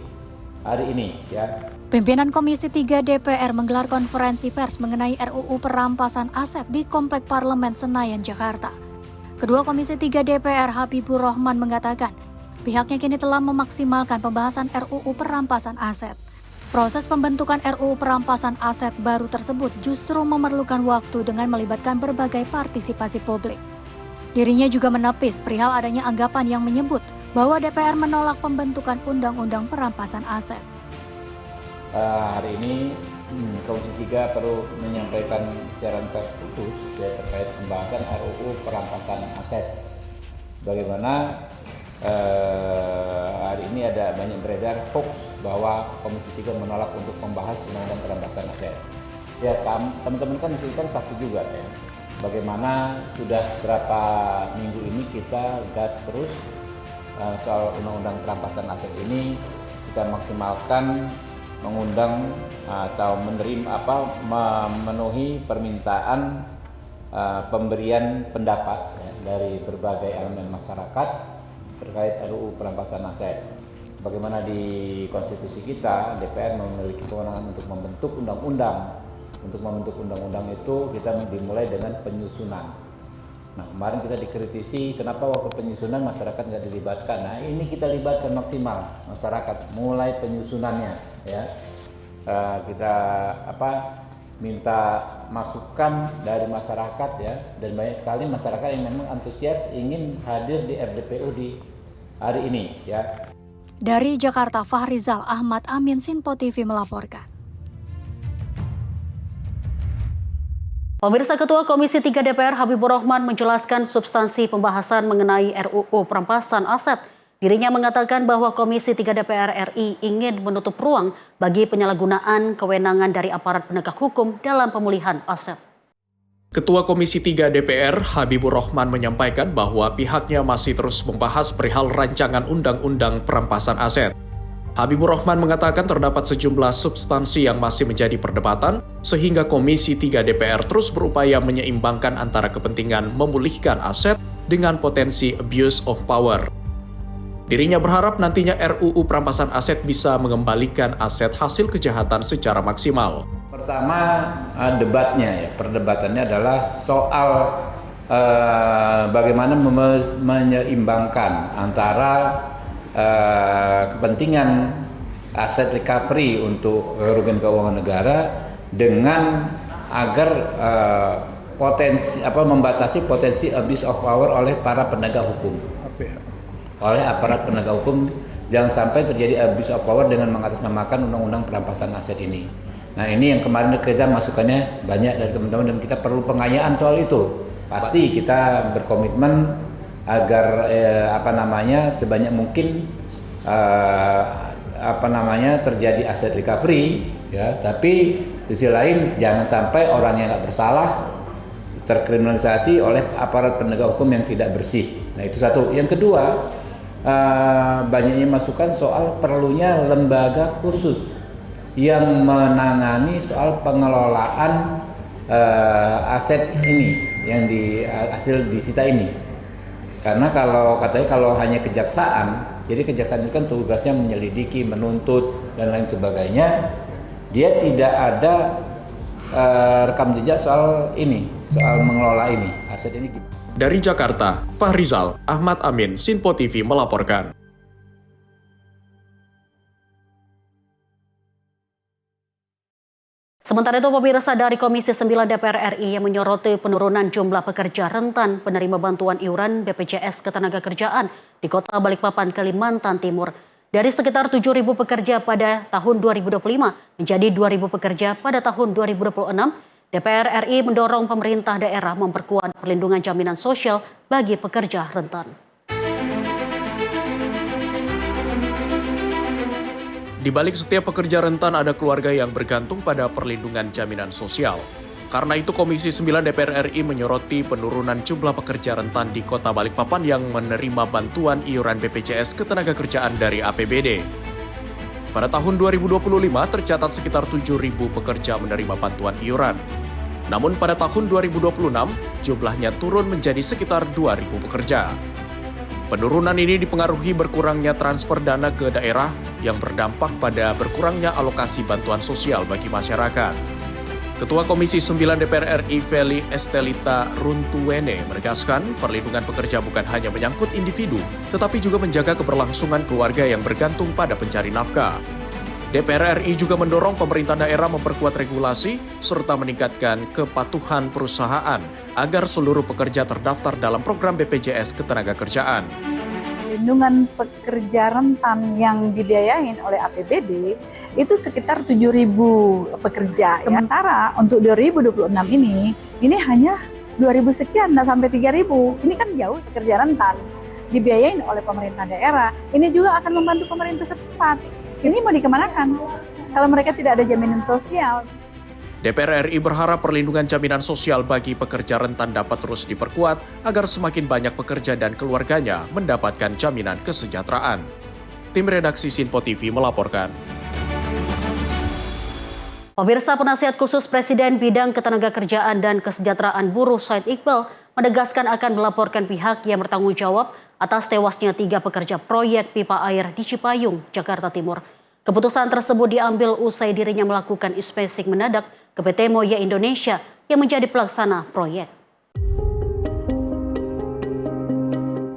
hari ini ya. Pimpinan Komisi 3 DPR menggelar konferensi pers mengenai RUU perampasan aset di Komplek Parlemen Senayan, Jakarta. Kedua Komisi 3 DPR Habibur Rahman mengatakan, pihaknya kini telah memaksimalkan pembahasan RUU perampasan aset. Proses pembentukan RUU perampasan aset baru tersebut justru memerlukan waktu dengan melibatkan berbagai partisipasi publik. Dirinya juga menepis perihal adanya anggapan yang menyebut bahwa DPR menolak pembentukan undang-undang perampasan aset. Hari ini Komisi 3 perlu menyampaikan secara terputus ya, terkait pembahasan RUU perampasan aset. Bagaimana hari ini ada banyak beredar hoax bahwa Komisi 3 menolak untuk membahas undang-undang perampasan aset. Ya, teman-teman kan disini kan saksi juga ya. Bagaimana sudah berapa minggu ini kita gas terus soal undang-undang perampasan aset ini, kita maksimalkan mengundang atau memenuhi permintaan pemberian pendapat ya, dari berbagai elemen masyarakat terkait RUU perampasan aset. Bagaimana di konstitusi kita, DPR memiliki kewenangan untuk membentuk undang-undang. Untuk membentuk undang-undang itu kita dimulai dengan penyusunan. Nah, kemarin kita dikritisi kenapa waktu penyusunan masyarakat nggak dilibatkan. Nah, ini kita libatkan maksimal masyarakat mulai penyusunannya ya. Kita minta masukan dari masyarakat ya, dan banyak sekali masyarakat yang memang antusias ingin hadir di RDPU di hari ini ya. Dari Jakarta, Fahrizal Ahmad Amin, Sinpo TV melaporkan. Pemirsa, Ketua Komisi 3 DPR Habibur Rahman menjelaskan substansi pembahasan mengenai RUU perampasan aset. Dirinya mengatakan bahwa Komisi 3 DPR RI ingin menutup ruang bagi penyalahgunaan kewenangan dari aparat penegak hukum dalam pemulihan aset. Ketua Komisi 3 DPR Habibur Rahman menyampaikan bahwa pihaknya masih terus membahas perihal rancangan undang-undang perampasan aset. Habibur Rahman mengatakan terdapat sejumlah substansi yang masih menjadi perdebatan, sehingga Komisi 3 DPR terus berupaya menyeimbangkan antara kepentingan memulihkan aset dengan potensi abuse of power. Dirinya berharap nantinya RUU perampasan aset bisa mengembalikan aset hasil kejahatan secara maksimal. Pertama, debatnya ya, perdebatannya adalah soal bagaimana menyeimbangkan antara kepentingan aset recovery untuk kerugian keuangan negara dengan agar membatasi potensi abuse of power oleh para penegak hukum. Oleh aparat penegak hukum, jangan sampai terjadi abuse of power dengan mengatasnamakan undang-undang perampasan aset ini. Nah, ini yang kemarin kita masukannya banyak dari teman-teman dan kita perlu pengayaan soal itu. Pasti kita berkomitmen agar sebanyak mungkin terjadi aset recovery ya, tapi di sisi lain jangan sampai orang yang nggak bersalah terkriminalisasi oleh aparat penegak hukum yang tidak bersih. Nah, itu satu. Yang kedua, banyaknya masukan soal perlunya lembaga khusus yang menangani soal pengelolaan aset ini yang hasil disita ini. Karena kalau hanya kejaksaan, jadi kejaksaan itu kan tugasnya menyelidiki, menuntut dan lain sebagainya, dia tidak ada rekam jejak soal mengelola ini, aset ini gimana. Dari Jakarta, Fahrizal Ahmad Amin, Sinpo TV melaporkan. Sementara itu, pemirsa, dari Komisi 9 DPR RI yang menyoroti penurunan jumlah pekerja rentan penerima bantuan iuran BPJS Ketenagakerjaan di Kota Balikpapan, Kalimantan Timur. Dari sekitar 7.000 pekerja pada tahun 2025 menjadi 2.000 pekerja pada tahun 2026, DPR RI mendorong pemerintah daerah memperkuat perlindungan jaminan sosial bagi pekerja rentan. Di balik setiap pekerja rentan ada keluarga yang bergantung pada perlindungan jaminan sosial. Karena itu Komisi 9 DPR RI menyoroti penurunan jumlah pekerja rentan di Kota Balikpapan yang menerima bantuan iuran BPJS Ketenagakerjaan dari APBD. Pada tahun 2025 tercatat sekitar 7.000 pekerja menerima bantuan iuran. Namun pada tahun 2026 jumlahnya turun menjadi sekitar 2.000 pekerja. Penurunan ini dipengaruhi berkurangnya transfer dana ke daerah yang berdampak pada berkurangnya alokasi bantuan sosial bagi masyarakat. Ketua Komisi 9 DPR RI Feli Estelita Runtuwene menegaskan perlindungan pekerja bukan hanya menyangkut individu, tetapi juga menjaga keberlangsungan keluarga yang bergantung pada pencari nafkah. DPR RI juga mendorong pemerintah daerah memperkuat regulasi serta meningkatkan kepatuhan perusahaan agar seluruh pekerja terdaftar dalam program BPJS Ketenagakerjaan. Perlindungan pekerja rentan yang dibiayain oleh APBD itu sekitar 7.000 pekerja. Sementara untuk 2026 ini hanya 2.000 sekian, nggak sampai 3.000. Ini kan jauh pekerja rentan dibiayain oleh pemerintah daerah. Ini juga akan membantu pemerintah setempat. Ini mau dikemanakan kalau mereka tidak ada jaminan sosial? DPR RI berharap perlindungan jaminan sosial bagi pekerja rentan dapat terus diperkuat agar semakin banyak pekerja dan keluarganya mendapatkan jaminan kesejahteraan. Tim redaksi Sinpo TV melaporkan. Pemirsa, Penasihat Khusus Presiden Bidang Ketenagakerjaan dan Kesejahteraan Buruh Said Iqbal menegaskan akan melaporkan pihak yang bertanggung jawab atas tewasnya 3 pekerja proyek pipa air di Cipayung, Jakarta Timur. Keputusan tersebut diambil usai dirinya melakukan inspeksi mendadak ke PT Moya Indonesia yang menjadi pelaksana proyek.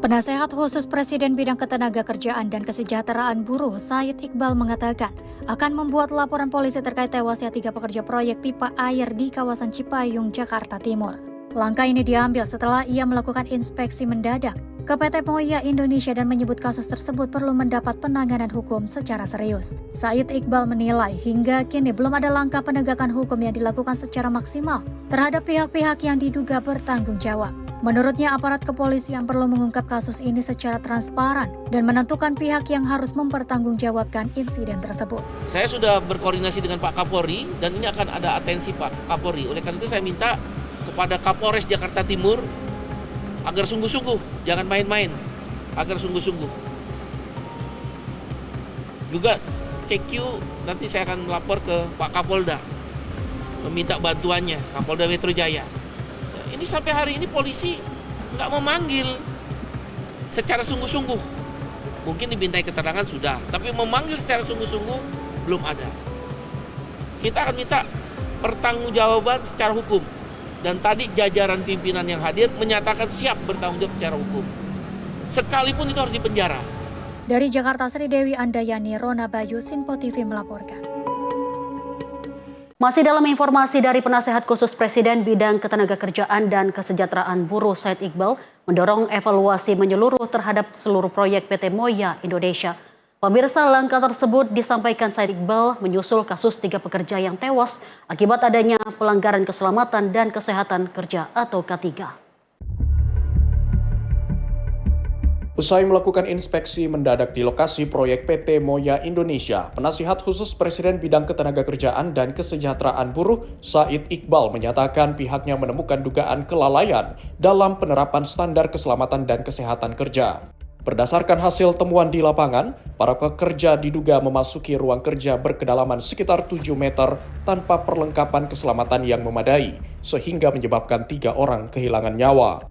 Penasehat Khusus Presiden Bidang Ketenagakerjaan dan Kesejahteraan Buruh Said Iqbal mengatakan akan membuat laporan polisi terkait tewasnya 3 pekerja proyek pipa air di kawasan Cipayung, Jakarta Timur. Langkah ini diambil setelah ia melakukan inspeksi mendadak ke PT Moya Indonesia dan menyebut kasus tersebut perlu mendapat penanganan hukum secara serius. Said Iqbal menilai hingga kini belum ada langkah penegakan hukum yang dilakukan secara maksimal terhadap pihak-pihak yang diduga bertanggung jawab. Menurutnya, aparat kepolisian perlu mengungkap kasus ini secara transparan dan menentukan pihak yang harus mempertanggungjawabkan insiden tersebut. Saya sudah berkoordinasi dengan Pak Kapolri dan ini akan ada atensi Pak Kapolri. Oleh karena itu saya minta kepada Kapolres Jakarta Timur agar sungguh-sungguh, jangan main-main, agar sungguh-sungguh. Juga CQ nanti saya akan melapor ke Pak Kapolda, meminta bantuannya, Kapolda Metro Jaya. Ini sampai hari ini polisi nggak memanggil secara sungguh-sungguh. Mungkin dimintai keterangan sudah, tapi memanggil secara sungguh-sungguh belum ada. Kita akan minta pertanggungjawaban secara hukum. Dan tadi jajaran pimpinan yang hadir menyatakan siap bertanggung jawab secara hukum. Sekalipun itu harus dipenjara. Dari Jakarta, Sri Dewi Andayani, Rona Bayu, Sinpo TV melaporkan. Masih dalam informasi dari Penasehat Khusus Presiden Bidang Ketenagakerjaan dan Kesejahteraan Buruh Said Iqbal mendorong evaluasi menyeluruh terhadap seluruh proyek PT Moya Indonesia. Pemirsa, langkah tersebut disampaikan Said Iqbal menyusul kasus 3 pekerja yang tewas akibat adanya pelanggaran keselamatan dan kesehatan kerja atau K3. Usai melakukan inspeksi mendadak di lokasi proyek PT Moya Indonesia, Penasihat Khusus Presiden Bidang Ketenagakerjaan dan Kesejahteraan Buruh Said Iqbal menyatakan pihaknya menemukan dugaan kelalaian dalam penerapan standar keselamatan dan kesehatan kerja. Berdasarkan hasil temuan di lapangan, para pekerja diduga memasuki ruang kerja berkedalaman sekitar 7 meter tanpa perlengkapan keselamatan yang memadai, sehingga menyebabkan 3 orang kehilangan nyawa.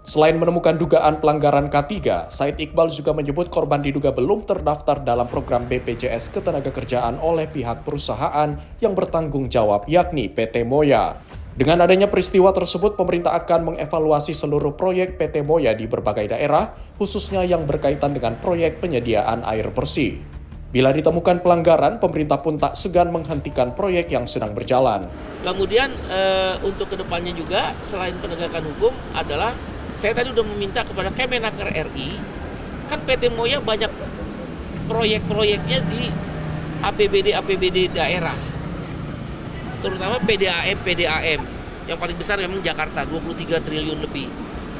Selain menemukan dugaan pelanggaran K3, Said Iqbal juga menyebut korban diduga belum terdaftar dalam program BPJS Ketenagakerjaan oleh pihak perusahaan yang bertanggung jawab, yakni PT Moya. Dengan adanya peristiwa tersebut, pemerintah akan mengevaluasi seluruh proyek PT Moya di berbagai daerah, khususnya yang berkaitan dengan proyek penyediaan air bersih. Bila ditemukan pelanggaran, pemerintah pun tak segan menghentikan proyek yang sedang berjalan. Kemudian untuk kedepannya juga selain penegakan hukum adalah saya tadi sudah meminta kepada Kemenaker RI, kan PT Moya banyak proyek-proyeknya di APBD daerah, terutama PDAM. Yang paling besar memang Jakarta, 23 triliun lebih.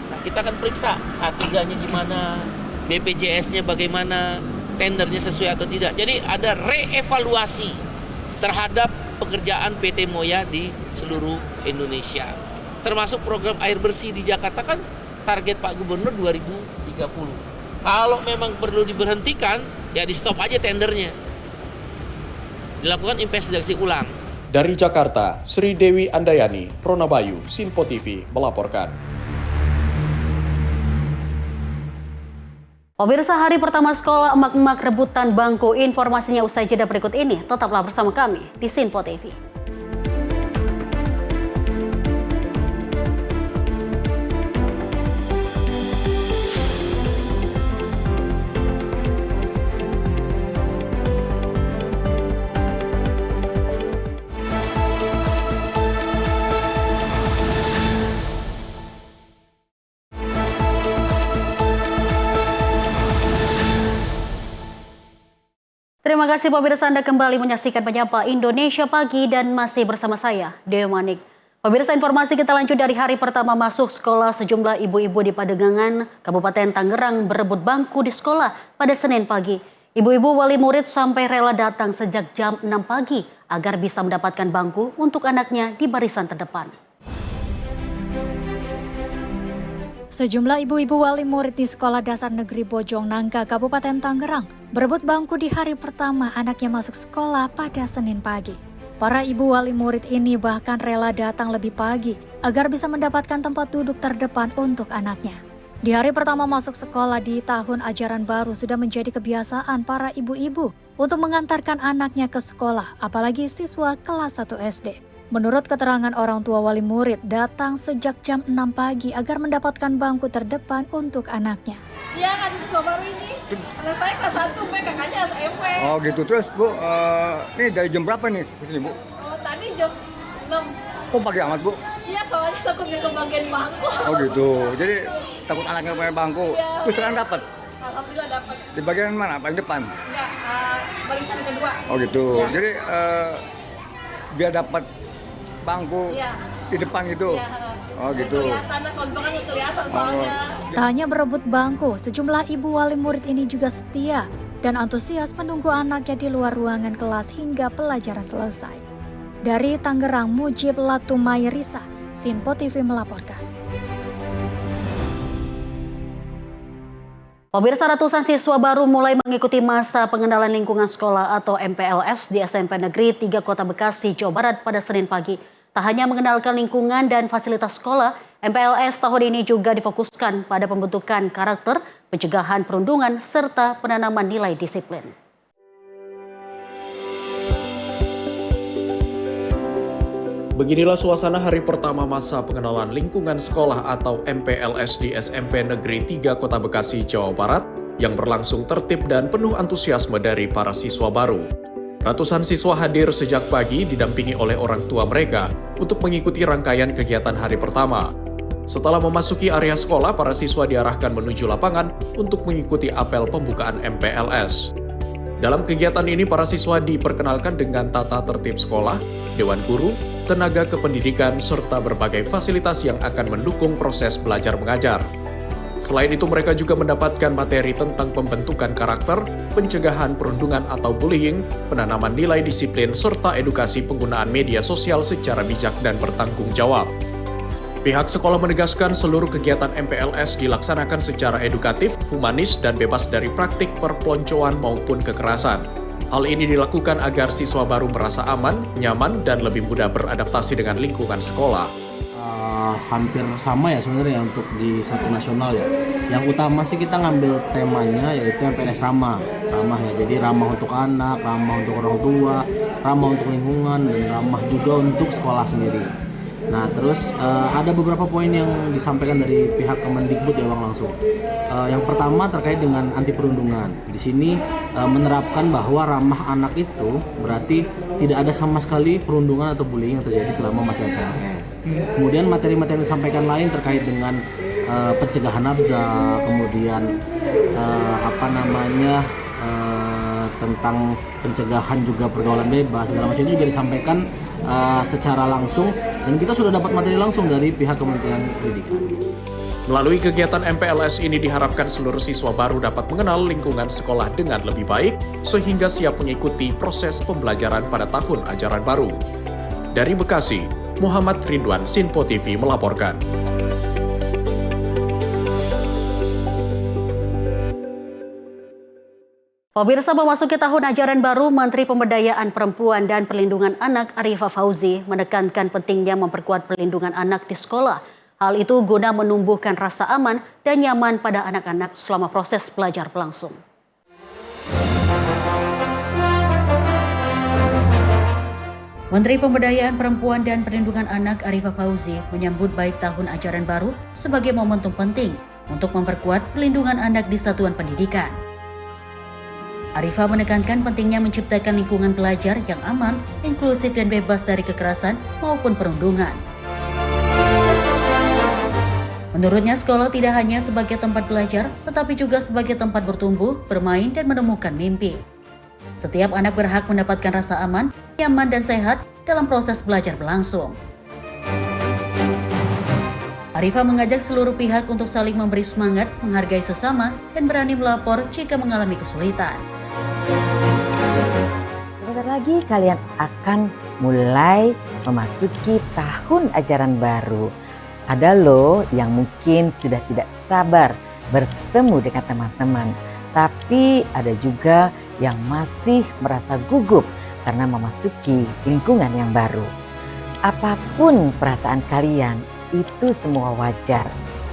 Nah, kita akan periksa K3-nya gimana, BPJS-nya bagaimana, tendernya sesuai atau tidak. Jadi ada reevaluasi terhadap pekerjaan PT Moya di seluruh Indonesia. Termasuk program air bersih di Jakarta kan target Pak Gubernur 2030. Kalau memang perlu diberhentikan, ya di stop aja tendernya. Dilakukan investigasi ulang. Dari Jakarta, Sri Dewi Andayani, Rona Bayu, Sinpo TV melaporkan. Pemirsa, hari pertama sekolah emak-emak rebutan bangku. Informasinya usai jeda berikut ini. Tetaplah bersama kami di Sinpo TV. Terima kasih pemirsa, Anda kembali menyaksikan Menyapa Indonesia Pagi dan masih bersama saya, Dewi Manik. Pemirsa, informasi kita lanjut dari hari pertama masuk sekolah. Sejumlah ibu-ibu di Padegangan, Kabupaten Tangerang berebut bangku di sekolah pada Senin pagi. Ibu-ibu wali murid sampai rela datang sejak jam 6 pagi agar bisa mendapatkan bangku untuk anaknya di barisan terdepan. Sejumlah ibu-ibu wali murid di Sekolah Dasar Negeri Bojong Nangka, Kabupaten Tangerang, berebut bangku di hari pertama anaknya masuk sekolah pada Senin pagi. Para ibu wali murid ini bahkan rela datang lebih pagi agar bisa mendapatkan tempat duduk terdepan untuk anaknya. Di hari pertama masuk sekolah di tahun ajaran baru sudah menjadi kebiasaan para ibu-ibu untuk mengantarkan anaknya ke sekolah, apalagi siswa kelas 1 SD. Menurut keterangan orang tua wali murid, datang sejak jam 6 pagi agar mendapatkan bangku terdepan untuk anaknya. Iya, ada siswa baru ini. Anak saya kelas 1, kakaknya SMP. Oh gitu, terus Bu, ini dari jam berapa nih kesini Bu? Oh, tadi jam 6. Kok pagi amat Bu? Iya, soalnya takut nggak kebagian bangku. Oh gitu, jadi takut anaknya punya bangku. Iya. Terus sekarang dapat? Alhamdulillah dapat. Di bagian mana? Paling depan? Enggak, barisan kedua. Oh gitu, Ya. jadi biar dapat bangku ya. Di depan gitu. Ya. Oh gitu. Kelihatan, kalau di belakang nggak kelihatan soalnya. Tak hanya berebut bangku, sejumlah ibu wali murid ini juga setia dan antusias menunggu anaknya di luar ruangan kelas hingga pelajaran selesai. Dari Tangerang, Mujib Latumai Risa, Sinpo TV melaporkan. Pemirsa, ratusan siswa baru mulai mengikuti masa pengenalan lingkungan sekolah atau MPLS di SMP Negeri 3 Kota Bekasi, Jawa Barat pada Senin pagi. Tak hanya mengenalkan lingkungan dan fasilitas sekolah, MPLS tahun ini juga difokuskan pada pembentukan karakter, pencegahan perundungan, serta penanaman nilai disiplin. Beginilah suasana hari pertama masa pengenalan lingkungan sekolah atau MPLS di SMP Negeri 3 Kota Bekasi, Jawa Barat yang berlangsung tertib dan penuh antusiasme dari para siswa baru. Ratusan siswa hadir sejak pagi didampingi oleh orang tua mereka untuk mengikuti rangkaian kegiatan hari pertama. Setelah memasuki area sekolah, para siswa diarahkan menuju lapangan untuk mengikuti apel pembukaan MPLS. Dalam kegiatan ini, para siswa diperkenalkan dengan tata tertib sekolah, dewan guru, tenaga kependidikan, serta berbagai fasilitas yang akan mendukung proses belajar mengajar. Selain itu, mereka juga mendapatkan materi tentang pembentukan karakter, pencegahan perundungan atau bullying, penanaman nilai disiplin, serta edukasi penggunaan media sosial secara bijak dan bertanggung jawab. Pihak sekolah menegaskan seluruh kegiatan MPLS dilaksanakan secara edukatif, humanis, dan bebas dari praktik perpeloncoan maupun kekerasan. Hal ini dilakukan agar siswa baru merasa aman, nyaman, dan lebih mudah beradaptasi dengan lingkungan sekolah. Hampir sama ya sebenarnya untuk di satu nasional ya. Yang utama sih kita ngambil temanya yaitu MPLS ramah ya. Jadi ramah untuk anak, ramah untuk orang tua, ramah untuk lingkungan, dan ramah juga untuk sekolah sendiri. Nah, terus ada beberapa poin yang disampaikan dari pihak Kemendikbud ya Bang langsung. Yang pertama terkait dengan anti perundungan. Di sini menerapkan bahwa ramah anak itu berarti tidak ada sama sekali perundungan atau bullying yang terjadi selama masa PLS. Kemudian materi-materi yang disampaikan lain terkait dengan pencegahan nafsa, kemudian tentang pencegahan juga pergaulan bebas, segala macam itu juga disampaikan secara langsung, dan kita sudah dapat materi langsung dari pihak Kementerian Pendidikan. Melalui kegiatan MPLS ini diharapkan seluruh siswa baru dapat mengenal lingkungan sekolah dengan lebih baik, sehingga siap mengikuti proses pembelajaran pada tahun ajaran baru. Dari Bekasi, Muhammad Ridwan, Sinpo TV melaporkan. Pemirsa, memasuki tahun ajaran baru, Menteri Pemberdayaan Perempuan dan Perlindungan Anak Arifah Fauzi menekankan pentingnya memperkuat perlindungan anak di sekolah. Hal itu guna menumbuhkan rasa aman dan nyaman pada anak-anak selama proses belajar berlangsung. Menteri Pemberdayaan Perempuan dan Perlindungan Anak Arifah Fauzi menyambut baik tahun ajaran baru sebagai momentum penting untuk memperkuat perlindungan anak di satuan pendidikan. Arifah menekankan pentingnya menciptakan lingkungan belajar yang aman, inklusif dan bebas dari kekerasan maupun perundungan. Menurutnya, sekolah tidak hanya sebagai tempat belajar, tetapi juga sebagai tempat bertumbuh, bermain, dan menemukan mimpi. Setiap anak berhak mendapatkan rasa aman, nyaman, dan sehat dalam proses belajar berlangsung. Arifah mengajak seluruh pihak untuk saling memberi semangat, menghargai sesama, dan berani melapor jika mengalami kesulitan. Sebentar lagi kalian akan mulai memasuki tahun ajaran baru. Ada loh yang mungkin sudah tidak sabar bertemu dengan teman-teman, tapi ada juga yang masih merasa gugup karena memasuki lingkungan yang baru. Apapun perasaan kalian, itu semua wajar.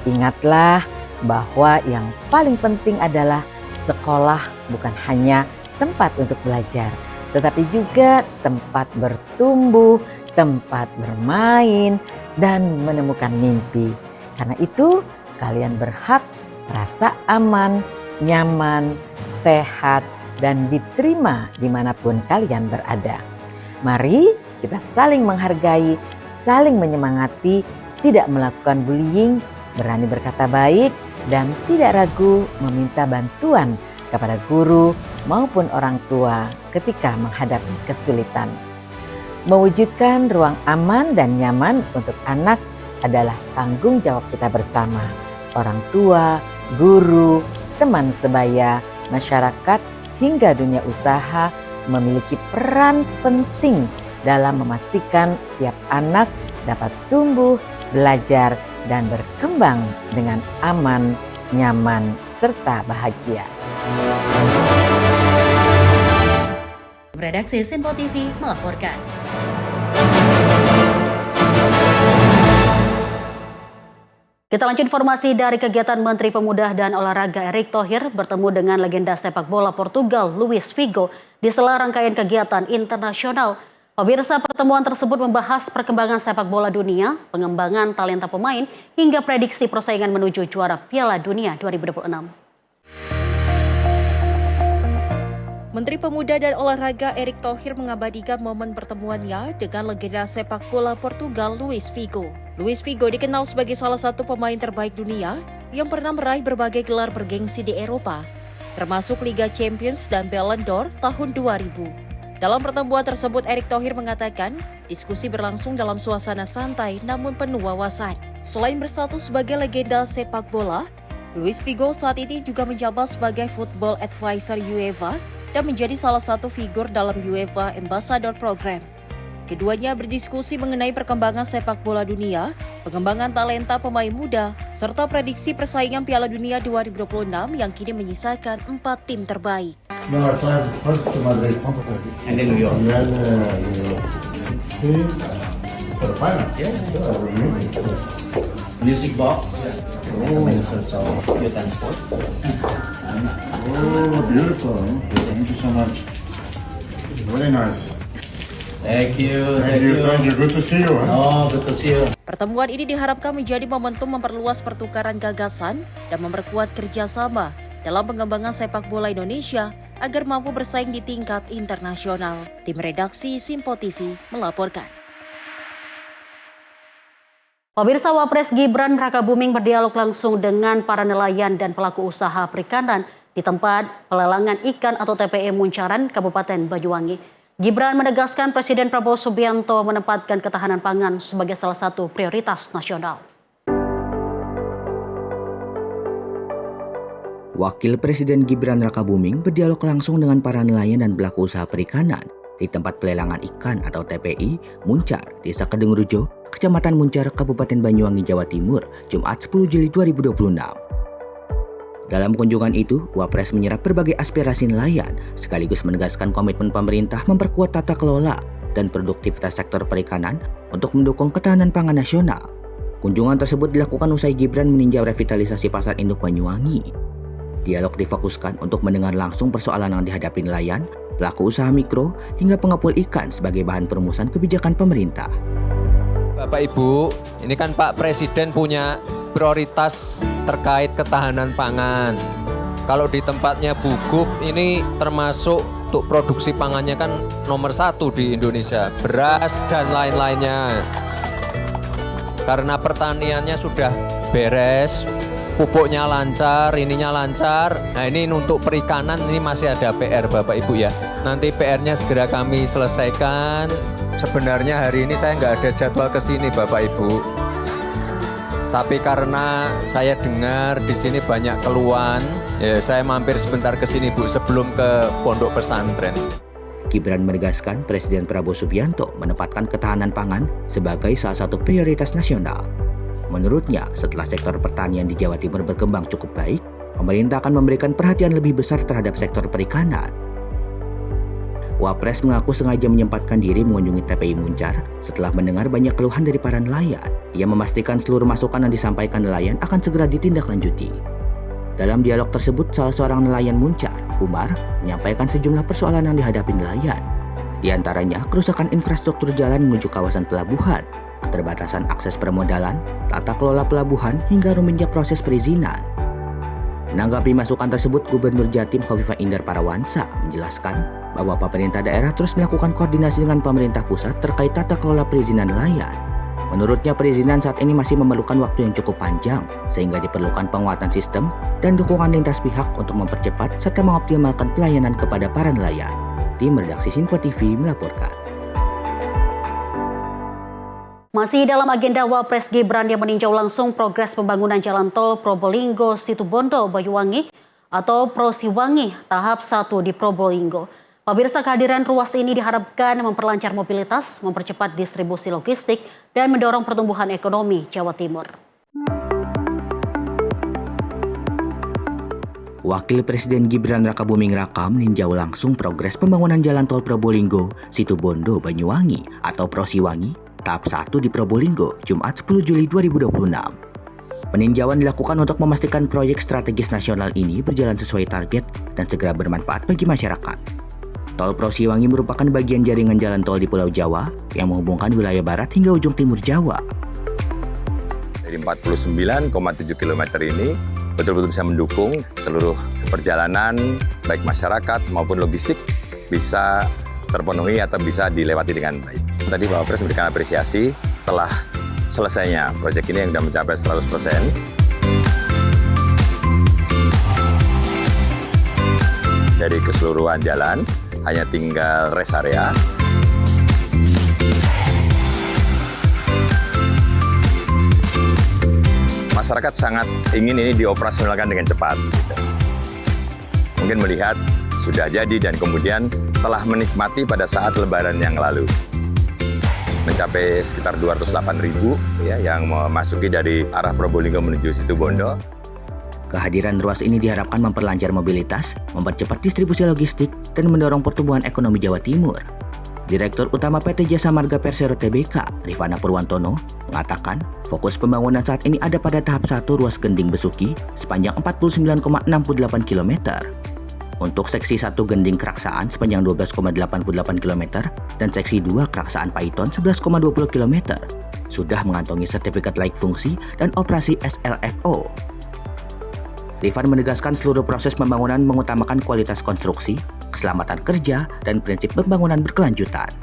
Ingatlah bahwa yang paling penting adalah sekolah bukan hanya tempat untuk belajar, tetapi juga tempat bertumbuh, tempat bermain, dan menemukan mimpi. Karena itu, kalian berhak merasa aman, nyaman, sehat, dan diterima dimanapun kalian berada. Mari kita saling menghargai, saling menyemangati, tidak melakukan bullying, berani berkata baik, dan tidak ragu meminta bantuan kepada guru maupun orang tua ketika menghadapi kesulitan. Mewujudkan ruang aman dan nyaman untuk anak adalah tanggung jawab kita bersama. Orang tua, guru, teman sebaya, masyarakat, hingga dunia usaha memiliki peran penting dalam memastikan setiap anak dapat tumbuh, belajar, dan berkembang dengan aman, nyaman, serta bahagia. Redaksi Sinpo TV melaporkan. Kita lanjut informasi dari kegiatan Menteri Pemuda dan Olahraga Erick Thohir bertemu dengan legenda sepak bola Portugal Luis Figo di sela rangkaian kegiatan internasional. Pemirsa, pertemuan tersebut membahas perkembangan sepak bola dunia, pengembangan talenta pemain, hingga prediksi persaingan menuju juara Piala Dunia 2026. Menteri Pemuda dan Olahraga Erick Thohir mengabadikan momen pertemuannya dengan legenda sepak bola Portugal Luis Figo. Luis Figo dikenal sebagai salah satu pemain terbaik dunia yang pernah meraih berbagai gelar bergengsi di Eropa, termasuk Liga Champions dan Ballon d'Or tahun 2000. Dalam pertemuan tersebut, Erick Thohir mengatakan diskusi berlangsung dalam suasana santai namun penuh wawasan. Selain bersatu sebagai legenda sepak bola, Luis Figo saat ini juga menjabat sebagai Football Advisor UEFA dan menjadi salah satu figur dalam UEFA Ambassador Program. Keduanya berdiskusi mengenai perkembangan sepak bola dunia, pengembangan talenta pemain muda, serta prediksi persaingan Piala Dunia 2026 yang kini menyisakan 4 tim terbaik. No, I tried first to Madrid, and then New York. And then New York. 16 for the final. Yeah. Music box. As a minister of youth and sports. Oh, beautiful. Thank you so much. Very nice. Thank you. Good to see you. Oh, good to see you. Pertemuan ini diharapkan menjadi momentum memperluas pertukaran gagasan dan memperkuat kerjasama dalam pengembangan sepak bola Indonesia agar mampu bersaing di tingkat internasional. Tim redaksi Simpo TV melaporkan. Pemirsa, Wapres Gibran Rakabuming berdialog langsung dengan para nelayan dan pelaku usaha perikanan di tempat pelelangan ikan atau TPE Muncaran, Kabupaten Banyuwangi. Gibran menegaskan Presiden Prabowo Subianto menempatkan ketahanan pangan sebagai salah satu prioritas nasional. Wakil Presiden Gibran Rakabuming berdialog langsung dengan para nelayan dan pelaku usaha perikanan di tempat pelelangan ikan atau TPI Muncar, Desa Kedungrejo, Kecamatan Muncar, Kabupaten Banyuwangi, Jawa Timur, Jumat 10 Juli 2026. Dalam kunjungan itu, Wapres menyerap berbagai aspirasi nelayan, sekaligus menegaskan komitmen pemerintah memperkuat tata kelola dan produktivitas sektor perikanan untuk mendukung ketahanan pangan nasional. Kunjungan tersebut dilakukan usai Gibran meninjau revitalisasi Pasar Induk Banyuwangi. Dialog difokuskan untuk mendengar langsung persoalan yang dihadapi nelayan, pelaku usaha mikro, hingga pengepul ikan sebagai bahan perumusan kebijakan pemerintah. Bapak Ibu, ini kan Pak Presiden punya prioritas terkait ketahanan pangan. Kalau di tempatnya Bugub ini termasuk untuk produksi pangannya kan nomor 1 di Indonesia, beras dan lain-lainnya. Karena pertaniannya sudah beres, pupuknya lancar, ininya lancar. Nah ini untuk perikanan ini masih ada PR Bapak Ibu ya. Nanti PR-nya segera kami selesaikan. Sebenarnya hari ini saya nggak ada jadwal ke sini Bapak Ibu. Tapi karena saya dengar di sini banyak keluhan, ya saya mampir sebentar ke sini Bu sebelum ke pondok pesantren. Gibran menegaskan Presiden Prabowo Subianto menempatkan ketahanan pangan sebagai salah satu prioritas nasional. Menurutnya, setelah sektor pertanian di Jawa Timur berkembang cukup baik, pemerintah akan memberikan perhatian lebih besar terhadap sektor perikanan. Wapres mengaku sengaja menyempatkan diri mengunjungi TPI Muncar setelah mendengar banyak keluhan dari para nelayan. Ia memastikan seluruh masukan yang disampaikan nelayan akan segera ditindaklanjuti. Dalam dialog tersebut, salah seorang nelayan Muncar, Umar, menyampaikan sejumlah persoalan yang dihadapi nelayan. Di antaranya, kerusakan infrastruktur jalan menuju kawasan pelabuhan, keterbatasan akses permodalan, tata kelola pelabuhan, hingga rumitnya proses perizinan. Menanggapi masukan tersebut, Gubernur Jatim Khofifah Indar Parawansa menjelaskan bahwa pemerintah daerah terus melakukan koordinasi dengan pemerintah pusat terkait tata kelola perizinan nelayan. Menurutnya perizinan saat ini masih memerlukan waktu yang cukup panjang, sehingga diperlukan penguatan sistem dan dukungan lintas pihak untuk mempercepat serta mengoptimalkan pelayanan kepada para nelayan. Tim redaksi Simpo TV melaporkan. Masih dalam agenda Wapres Gibran yang meninjau langsung progres pembangunan jalan tol Probolinggo Situbondo Banyuwangi atau Prosiwangi tahap 1 di Probolinggo. Pemirsa, kehadiran ruas ini diharapkan memperlancar mobilitas, mempercepat distribusi logistik, dan mendorong pertumbuhan ekonomi Jawa Timur. Wakil Presiden Gibran Rakabuming Raka meninjau langsung progres pembangunan jalan tol Probolinggo Situbondo Banyuwangi atau Prosiwangi tahap 1 di Probolinggo, Jumat 10 Juli 2026. Peninjauan dilakukan untuk memastikan proyek strategis nasional ini berjalan sesuai target dan segera bermanfaat bagi masyarakat. Tol Prosiwangi merupakan bagian jaringan jalan tol di Pulau Jawa yang menghubungkan wilayah barat hingga ujung timur Jawa. Dari 49,7 km ini betul-betul bisa mendukung seluruh perjalanan baik masyarakat maupun logistik bisa terpenuhi atau bisa dilewati dengan baik. Tadi Bapak Presiden memberikan apresiasi telah selesainya proyek ini yang sudah mencapai 100%. Dari keseluruhan jalan, hanya tinggal rest area. Masyarakat sangat ingin ini dioperasionalkan dengan cepat. Mungkin melihat sudah jadi dan kemudian telah menikmati pada saat Lebaran yang lalu. Mencapai sekitar 208.000 ya, yang memasuki dari arah Probolinggo menuju Situbondo. Kehadiran ruas ini diharapkan memperlancar mobilitas, mempercepat distribusi logistik, dan mendorong pertumbuhan ekonomi Jawa Timur. Direktur Utama PT Jasa Marga Persero Tbk, Rifana Purwantono, mengatakan fokus pembangunan saat ini ada pada tahap 1 ruas Gending Besuki sepanjang 49,68 km. Untuk seksi 1 Gending Keraksaan sepanjang 12,88 km dan seksi 2 Keraksaan Paiton 11,20 km sudah mengantongi sertifikat layak fungsi dan operasi SLFO. Rifan menegaskan seluruh proses pembangunan mengutamakan kualitas konstruksi, keselamatan kerja, dan prinsip pembangunan berkelanjutan.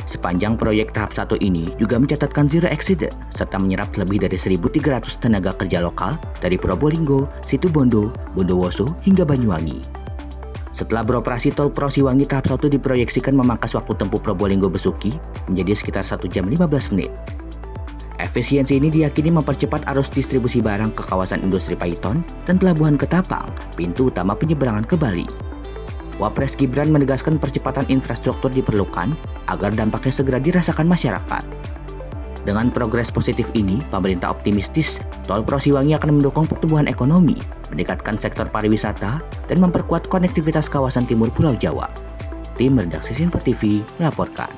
Sepanjang proyek tahap 1 ini juga mencatatkan zero accident serta menyerap lebih dari 1.300 tenaga kerja lokal dari Probolinggo, Situbondo, Bondowoso hingga Banyuwangi. Setelah beroperasi, tol Prosiwangi tahap 1 diproyeksikan memangkas waktu tempuh Probolinggo Besuki menjadi sekitar 1 jam 15 menit. Efisiensi ini diyakini mempercepat arus distribusi barang ke kawasan industri Paiton dan Pelabuhan Ketapang, pintu utama penyeberangan ke Bali. Wapres Gibran menegaskan percepatan infrastruktur diperlukan agar dampaknya segera dirasakan masyarakat. Dengan progres positif ini, pemerintah optimistis tol Prosiwangi akan mendukung pertumbuhan ekonomi, meningkatkan sektor pariwisata, dan memperkuat konektivitas kawasan timur Pulau Jawa. Tim Redaksi Sinpo TV melaporkan.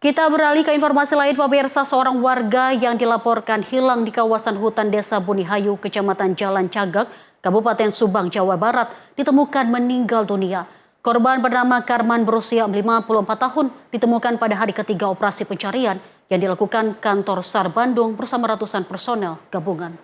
Kita beralih ke informasi lain, pemirsa. Seorang warga yang dilaporkan hilang di kawasan hutan Desa Bunihayu, Kecamatan Jalan Cagak, Kabupaten Subang, Jawa Barat, ditemukan meninggal dunia. Korban bernama Karman berusia 54 tahun ditemukan pada hari ketiga operasi pencarian yang dilakukan kantor SAR Bandung bersama ratusan personel gabungan.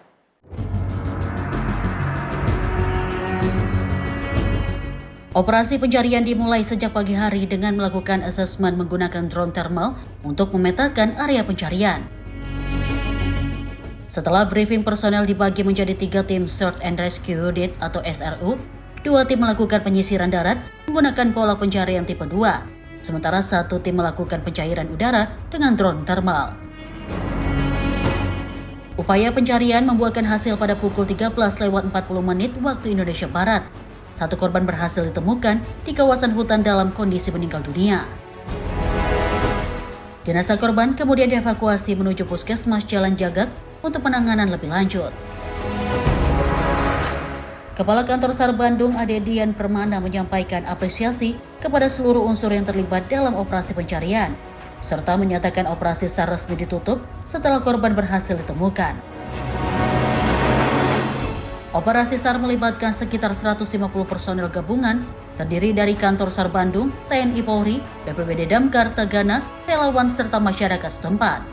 Operasi pencarian dimulai sejak pagi hari dengan melakukan asesmen menggunakan drone thermal untuk memetakan area pencarian. Setelah briefing, personel dibagi menjadi 3 tim Search and Rescue Unit atau SRU, 2 tim melakukan penyisiran darat menggunakan pola pencarian tipe 2, sementara 1 tim melakukan pencairan udara dengan drone thermal. Upaya pencarian membuahkan hasil pada pukul 13.40 waktu Indonesia Barat. 1 korban berhasil ditemukan di kawasan hutan dalam kondisi meninggal dunia. Jenazah korban kemudian dievakuasi menuju Puskesmas Jalan Jagak untuk penanganan lebih lanjut. Kepala Kantor SAR Bandung Ade Dian Permana menyampaikan apresiasi kepada seluruh unsur yang terlibat dalam operasi pencarian, serta menyatakan operasi SAR resmi ditutup setelah korban berhasil ditemukan. Operasi SAR melibatkan sekitar 150 personel gabungan, terdiri dari Kantor SAR Bandung, TNI Polri, BPBD Damkar Tagana, relawan serta masyarakat setempat.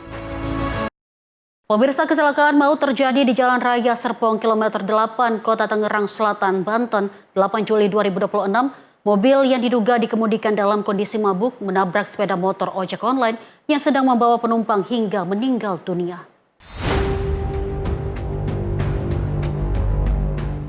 Pemirsa, kecelakaan maut terjadi di Jalan Raya Serpong kilometer 8 Kota Tangerang Selatan, Banten, 8 Juli 2026. Mobil yang diduga dikemudikan dalam kondisi mabuk menabrak sepeda motor ojek online yang sedang membawa penumpang hingga meninggal dunia.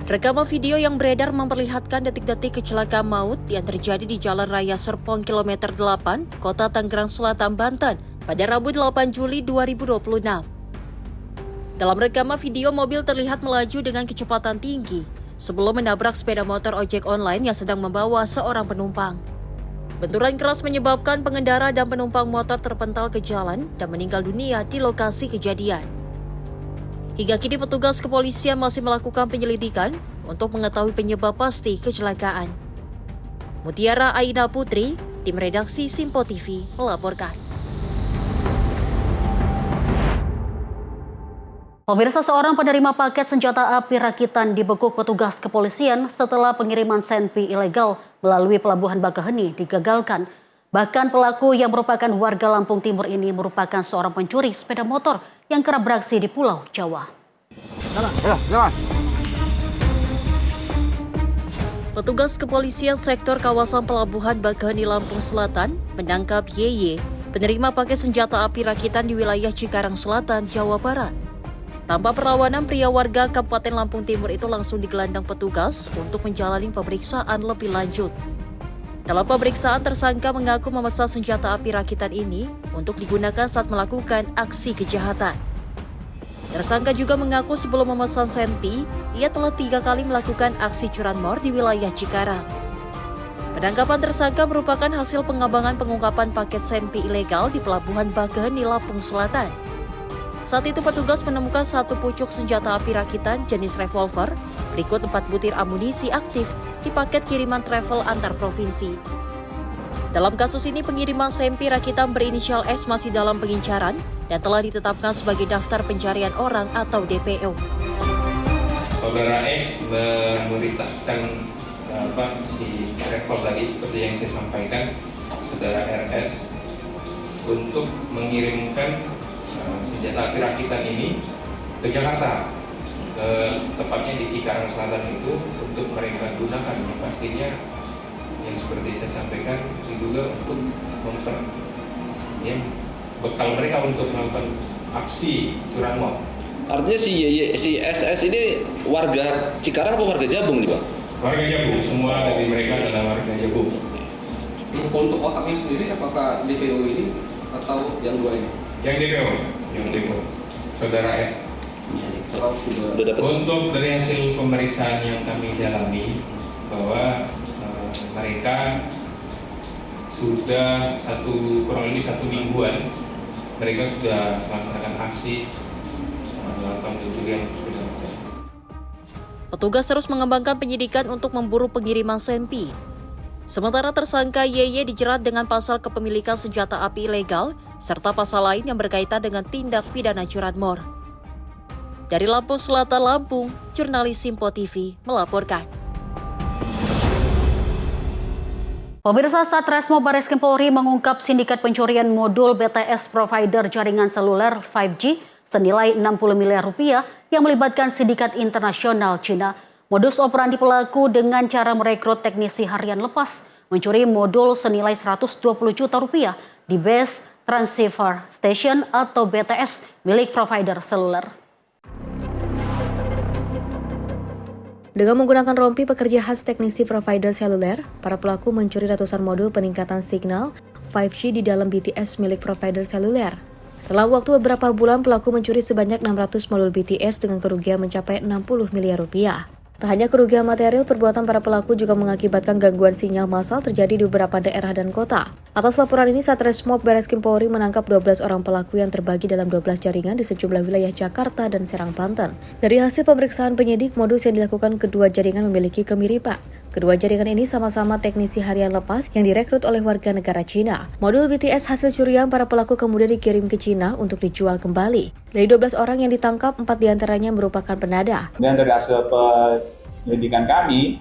Rekaman video yang beredar memperlihatkan detik-detik kecelakaan maut yang terjadi di Jalan Raya Serpong kilometer 8 Kota Tangerang Selatan, Banten pada Rabu 8 Juli 2026. Dalam rekaman video, mobil terlihat melaju dengan kecepatan tinggi sebelum menabrak sepeda motor ojek online yang sedang membawa seorang penumpang. Benturan keras menyebabkan pengendara dan penumpang motor terpental ke jalan dan meninggal dunia di lokasi kejadian. Hingga kini petugas kepolisian masih melakukan penyelidikan untuk mengetahui penyebab pasti kecelakaan. Mutiara Aina Putri, tim redaksi Sinpo TV melaporkan. Pemirsa, seorang penerima paket senjata api rakitan dibekuk petugas kepolisian setelah pengiriman senpi ilegal melalui Pelabuhan Bakaheni digagalkan. Bahkan pelaku yang merupakan warga Lampung Timur ini merupakan seorang pencuri sepeda motor yang kerap beraksi di Pulau Jawa. Jalan. Petugas kepolisian sektor kawasan Pelabuhan Bakaheni Lampung Selatan menangkap YY, penerima paket senjata api rakitan di wilayah Cikarang Selatan, Jawa Barat. Tanpa perlawanan, pria warga Kabupaten Lampung Timur itu langsung digelandang petugas untuk menjalani pemeriksaan lebih lanjut. Dalam pemeriksaan, tersangka mengaku memesan senjata api rakitan ini untuk digunakan saat melakukan aksi kejahatan. Tersangka juga mengaku sebelum memesan senpi, ia telah 3 kali melakukan aksi curanmor di wilayah Cikarang. Penangkapan tersangka merupakan hasil pengembangan pengungkapan paket senpi ilegal di Pelabuhan Bakaheni, Lampung Selatan. Saat itu petugas menemukan 1 pucuk senjata api rakitan jenis revolver, berikut 4 butir amunisi aktif di paket kiriman travel antar provinsi. Dalam kasus ini, pengiriman senpi rakitan berinisial S masih dalam pengincaran dan telah ditetapkan sebagai daftar pencarian orang atau DPO. Saudara S memerintahkan si rektor tadi seperti yang saya sampaikan, saudara RS untuk mengirimkan senjata api rakitan ini ke Jakarta, tepatnya di Cikarang Selatan itu untuk mereka gunakan. Yang pastinya yang seperti saya sampaikan diduga untuk bekal mereka untuk melakukan aksi curanmor. Artinya si SS ini warga Cikarang atau warga Jabung nih Pak? Warga Jabung, semua dari mereka adalah warga Jabung. Untuk otaknya sendiri apakah DPO ini atau yang dua ini? Yang DPO, saudara S. Untuk dari hasil pemeriksaan yang kami dalami bahwa mereka sudah kurang lebih satu mingguan mereka sudah melaksanakan aksi melakukan pencurian sepeda motor. Petugas terus mengembangkan penyidikan untuk memburu pengiriman senpi. Sementara tersangka YY dijerat dengan pasal kepemilikan senjata api ilegal serta pasal lain yang berkaitan dengan tindak pidana curanmor. Dari Lampung Selatan, Lampung, jurnalis Simpo TV melaporkan. Pemirsa, Satreskrim Barreskrim Polri mengungkap sindikat pencurian modul BTS provider jaringan seluler 5G senilai 60 miliar rupiah yang melibatkan sindikat internasional Cina. Modus operandi pelaku dengan cara merekrut teknisi harian lepas mencuri modul senilai 120 juta rupiah di base transceiver station atau BTS milik provider seluler. Dengan menggunakan rompi pekerja khas teknisi provider seluler, para pelaku mencuri ratusan modul peningkatan signal 5G di dalam BTS milik provider seluler. Dalam waktu beberapa bulan, pelaku mencuri sebanyak 600 modul BTS dengan kerugian mencapai 60 miliar rupiah. Tak hanya kerugian material, perbuatan para pelaku juga mengakibatkan gangguan sinyal massal terjadi di beberapa daerah dan kota. Atas laporan ini, Satreskrim Barreskrim Polri menangkap 12 orang pelaku yang terbagi dalam 12 jaringan di sejumlah wilayah Jakarta dan Serang, Banten. Dari hasil pemeriksaan penyidik, modus yang dilakukan kedua jaringan memiliki kemiripan. Kedua jaringan ini sama-sama teknisi harian lepas yang direkrut oleh warga negara Cina. Modul BTS hasil curian para pelaku kemudian dikirim ke Cina untuk dijual kembali. Dari 12 orang yang ditangkap, 4 diantaranya merupakan penada. Dan dari hasil penyelidikan kami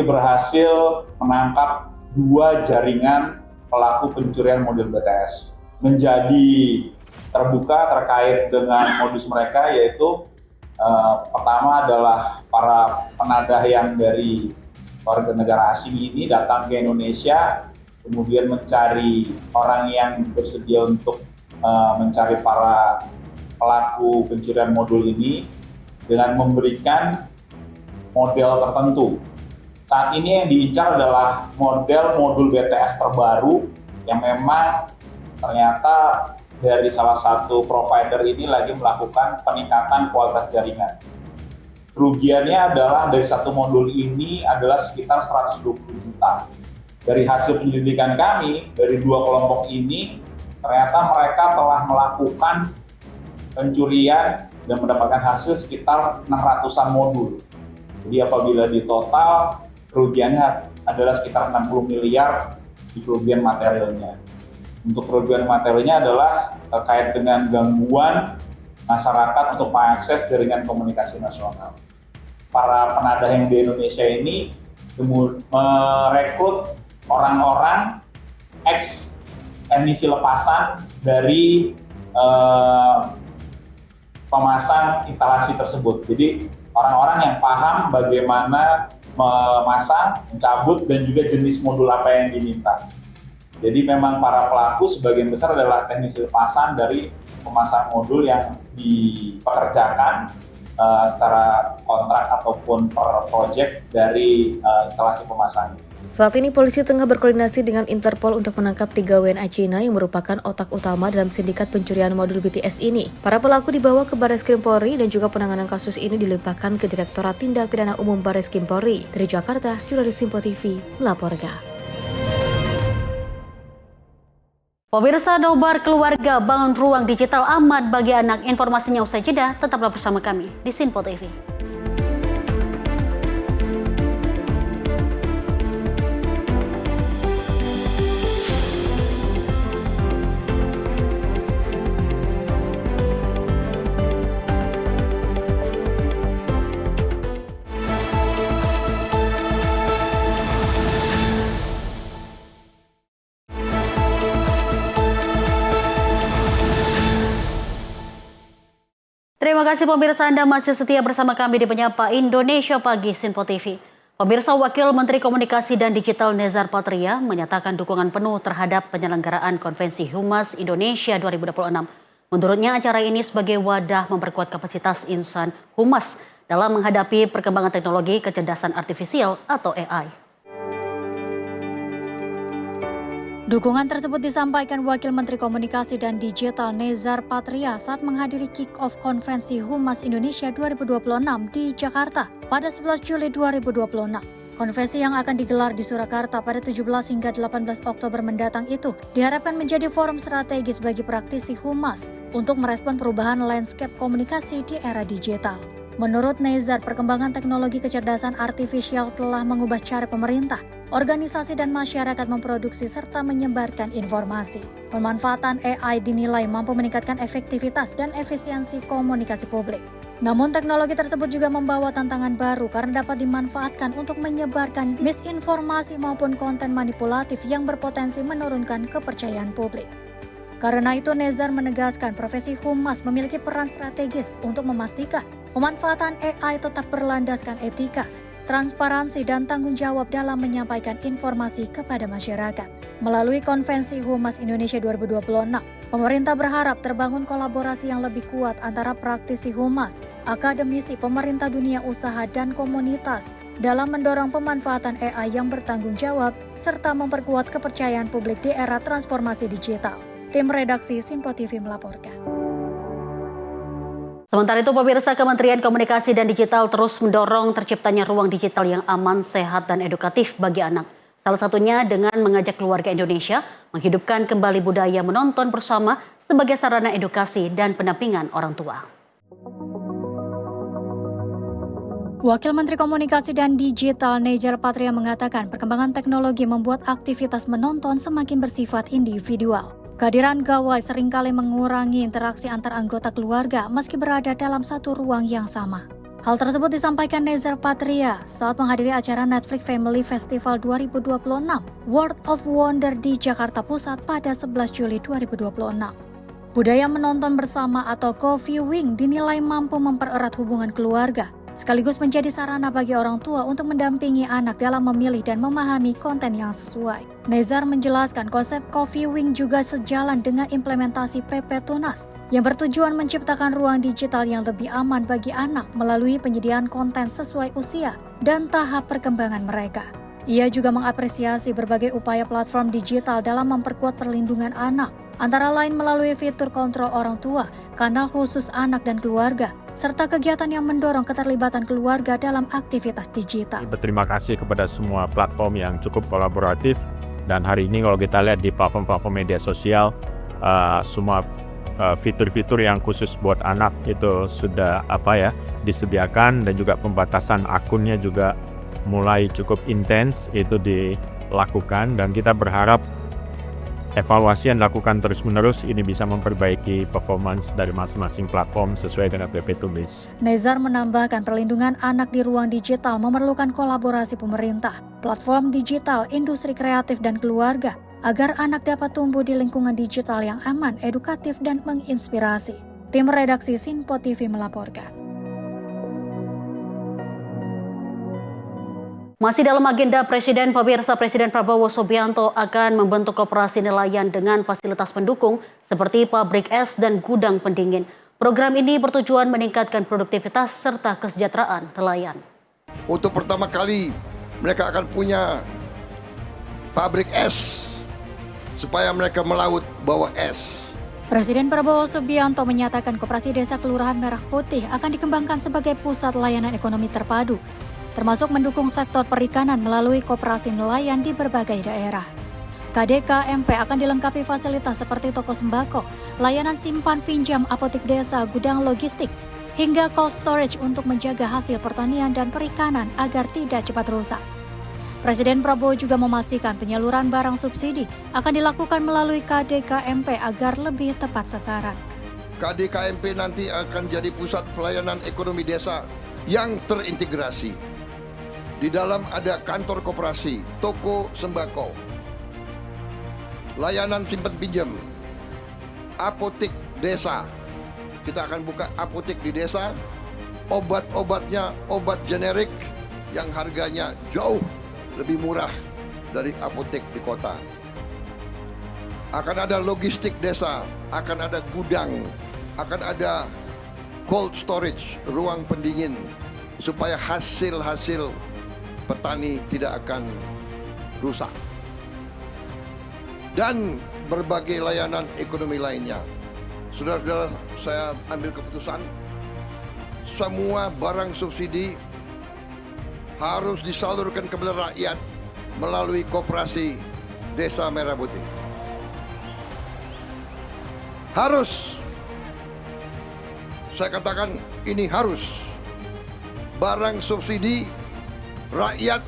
berhasil menangkap 2 jaringan pelaku pencurian modul BTS. Menjadi terbuka terkait dengan modus mereka, yaitu pertama adalah para penadah yang dari warga negara asing ini datang ke Indonesia, kemudian mencari orang yang bersedia untuk mencari para pelaku pencurian modul ini dengan memberikan model tertentu. Saat ini yang diincar adalah modul BTS terbaru yang memang ternyata dari salah satu provider ini lagi melakukan peningkatan kualitas jaringan. Kerugiannya adalah dari satu modul ini adalah sekitar 120 juta. Dari hasil penyelidikan kami, dari 2 kelompok ini, ternyata mereka telah melakukan pencurian dan mendapatkan hasil sekitar 600-an modul. Jadi apabila di total, kerugiannya adalah sekitar 60 miliar di kerugian materialnya. Untuk kerugian materialnya adalah terkait dengan gangguan masyarakat untuk mengakses jaringan komunikasi nasional. Para penadah yang di Indonesia ini merekrut orang-orang ex-teknisi lepasan dari pemasang instalasi tersebut. Jadi orang-orang yang paham bagaimana memasang, mencabut, dan juga jenis modul apa yang diminta. Jadi memang para pelaku sebagian besar adalah teknisi lepasan dari pemasang modul yang dipekerjakan secara kontrak ataupun per project dari instalasi pemasang. Saat ini polisi tengah berkoordinasi dengan Interpol untuk menangkap 3 WNA Cina yang merupakan otak utama dalam sindikat pencurian modul BTS ini. Para pelaku dibawa ke Barreskrim Polri dan juga penanganan kasus ini dilimpahkan ke Direktorat Tindak Pidana Umum Barreskrim Polri. Dari Jakarta, jurnalis Simpo TV melaporkan. Pemirsa, nobar keluarga bangun ruang digital aman bagi anak. Informasinya usai jeda, tetaplah bersama kami di Simpo TV. Terima kasih pemirsa, Anda masih setia bersama kami di Penyapa Indonesia Pagi Sinpo TV. Pemirsa, Wakil Menteri Komunikasi dan Digital Nezar Patria menyatakan dukungan penuh terhadap penyelenggaraan Konvensi Humas Indonesia 2026. Menurutnya acara ini sebagai wadah memperkuat kapasitas insan humas dalam menghadapi perkembangan teknologi kecerdasan artifisial atau AI. Dukungan tersebut disampaikan Wakil Menteri Komunikasi dan Digital Nezar Patria saat menghadiri kick-off Konvensi Humas Indonesia 2026 di Jakarta pada 11 Juli 2026. Konvensi yang akan digelar di Surakarta pada 17 hingga 18 Oktober mendatang itu diharapkan menjadi forum strategis bagi praktisi humas untuk merespon perubahan landscape komunikasi di era digital. Menurut Nezar, perkembangan teknologi kecerdasan artifisial telah mengubah cara pemerintah, organisasi dan masyarakat memproduksi serta menyebarkan informasi. Pemanfaatan AI dinilai mampu meningkatkan efektivitas dan efisiensi komunikasi publik. Namun teknologi tersebut juga membawa tantangan baru karena dapat dimanfaatkan untuk menyebarkan misinformasi maupun konten manipulatif yang berpotensi menurunkan kepercayaan publik. Karena itu, Nezar menegaskan profesi humas memiliki peran strategis untuk memastikan pemanfaatan AI tetap berlandaskan etika, transparansi, dan tanggung jawab dalam menyampaikan informasi kepada masyarakat. Melalui Konvensi Humas Indonesia 2026, pemerintah berharap terbangun kolaborasi yang lebih kuat antara praktisi humas, akademisi, pemerintah dunia usaha, dan komunitas dalam mendorong pemanfaatan AI yang bertanggung jawab serta memperkuat kepercayaan publik di era transformasi digital. Tim redaksi Sinpo TV melaporkan. Sementara itu, pemirsa, Kementerian Komunikasi dan Digital terus mendorong terciptanya ruang digital yang aman, sehat, dan edukatif bagi anak. Salah satunya dengan mengajak keluarga Indonesia menghidupkan kembali budaya menonton bersama sebagai sarana edukasi dan pendampingan orang tua. Wakil Menteri Komunikasi dan Digital Nezar Patria mengatakan perkembangan teknologi membuat aktivitas menonton semakin bersifat individual. Kehadiran gawai seringkali mengurangi interaksi antar anggota keluarga meski berada dalam satu ruang yang sama. Hal tersebut disampaikan Nezar Patria saat menghadiri acara Netflix Family Festival 2026 World of Wonder di Jakarta Pusat pada 11 Juli 2026. Budaya menonton bersama atau co-viewing dinilai mampu mempererat hubungan keluarga, sekaligus menjadi sarana bagi orang tua untuk mendampingi anak dalam memilih dan memahami konten yang sesuai. Nezar menjelaskan konsep co-viewing juga sejalan dengan implementasi PP Tunas yang bertujuan menciptakan ruang digital yang lebih aman bagi anak melalui penyediaan konten sesuai usia dan tahap perkembangan mereka. Ia juga mengapresiasi berbagai upaya platform digital dalam memperkuat perlindungan anak, antara lain melalui fitur kontrol orang tua, kanal khusus anak dan keluarga, serta kegiatan yang mendorong keterlibatan keluarga dalam aktivitas digital. Berterima kasih kepada semua platform yang cukup kolaboratif, dan hari ini kalau kita lihat di platform-platform media sosial, semua fitur-fitur yang khusus buat anak itu sudah disediakan, dan juga pembatasan akunnya juga mulai cukup intens itu dilakukan, dan kita berharap evaluasi yang dilakukan terus-menerus ini bisa memperbaiki performance dari masing-masing platform sesuai dengan PP Tulis. Nezar menambahkan perlindungan anak di ruang digital memerlukan kolaborasi pemerintah, platform digital, industri kreatif, dan keluarga agar anak dapat tumbuh di lingkungan digital yang aman, edukatif, dan menginspirasi. Tim redaksi Sinpo TV melaporkan. Masih dalam agenda Presiden, pemirsa, Presiden Prabowo Subianto akan membentuk koperasi nelayan dengan fasilitas pendukung seperti pabrik es dan gudang pendingin. Program ini bertujuan meningkatkan produktivitas serta kesejahteraan nelayan. Untuk pertama kali mereka akan punya pabrik es supaya mereka melaut bawa es. Presiden Prabowo Subianto menyatakan Koperasi Desa Kelurahan Merah Putih akan dikembangkan sebagai pusat layanan ekonomi terpadu, termasuk mendukung sektor perikanan melalui koperasi nelayan di berbagai daerah. KDKMP akan dilengkapi fasilitas seperti toko sembako, layanan simpan pinjam, apotik desa, gudang logistik, hingga cold storage untuk menjaga hasil pertanian dan perikanan agar tidak cepat rusak. Presiden Prabowo juga memastikan penyaluran barang subsidi akan dilakukan melalui KDKMP agar lebih tepat sasaran. KDKMP nanti akan jadi pusat pelayanan ekonomi desa yang terintegrasi. Di dalam ada kantor koperasi, toko sembako, layanan simpan pinjam, apotik desa, kita akan buka apotek di desa. Obat-obatnya obat generik yang harganya jauh lebih murah dari apotek di kota. Akan ada logistik desa, akan ada gudang, akan ada cold storage, ruang pendingin, supaya hasil-hasil petani tidak akan rusak. Dan berbagai layanan ekonomi lainnya. Saudara-saudara, saya ambil keputusan, semua barang subsidi harus disalurkan kepada rakyat melalui Koperasi Desa Merah Putih. Harus. Saya katakan ini harus. Barang subsidi rakyat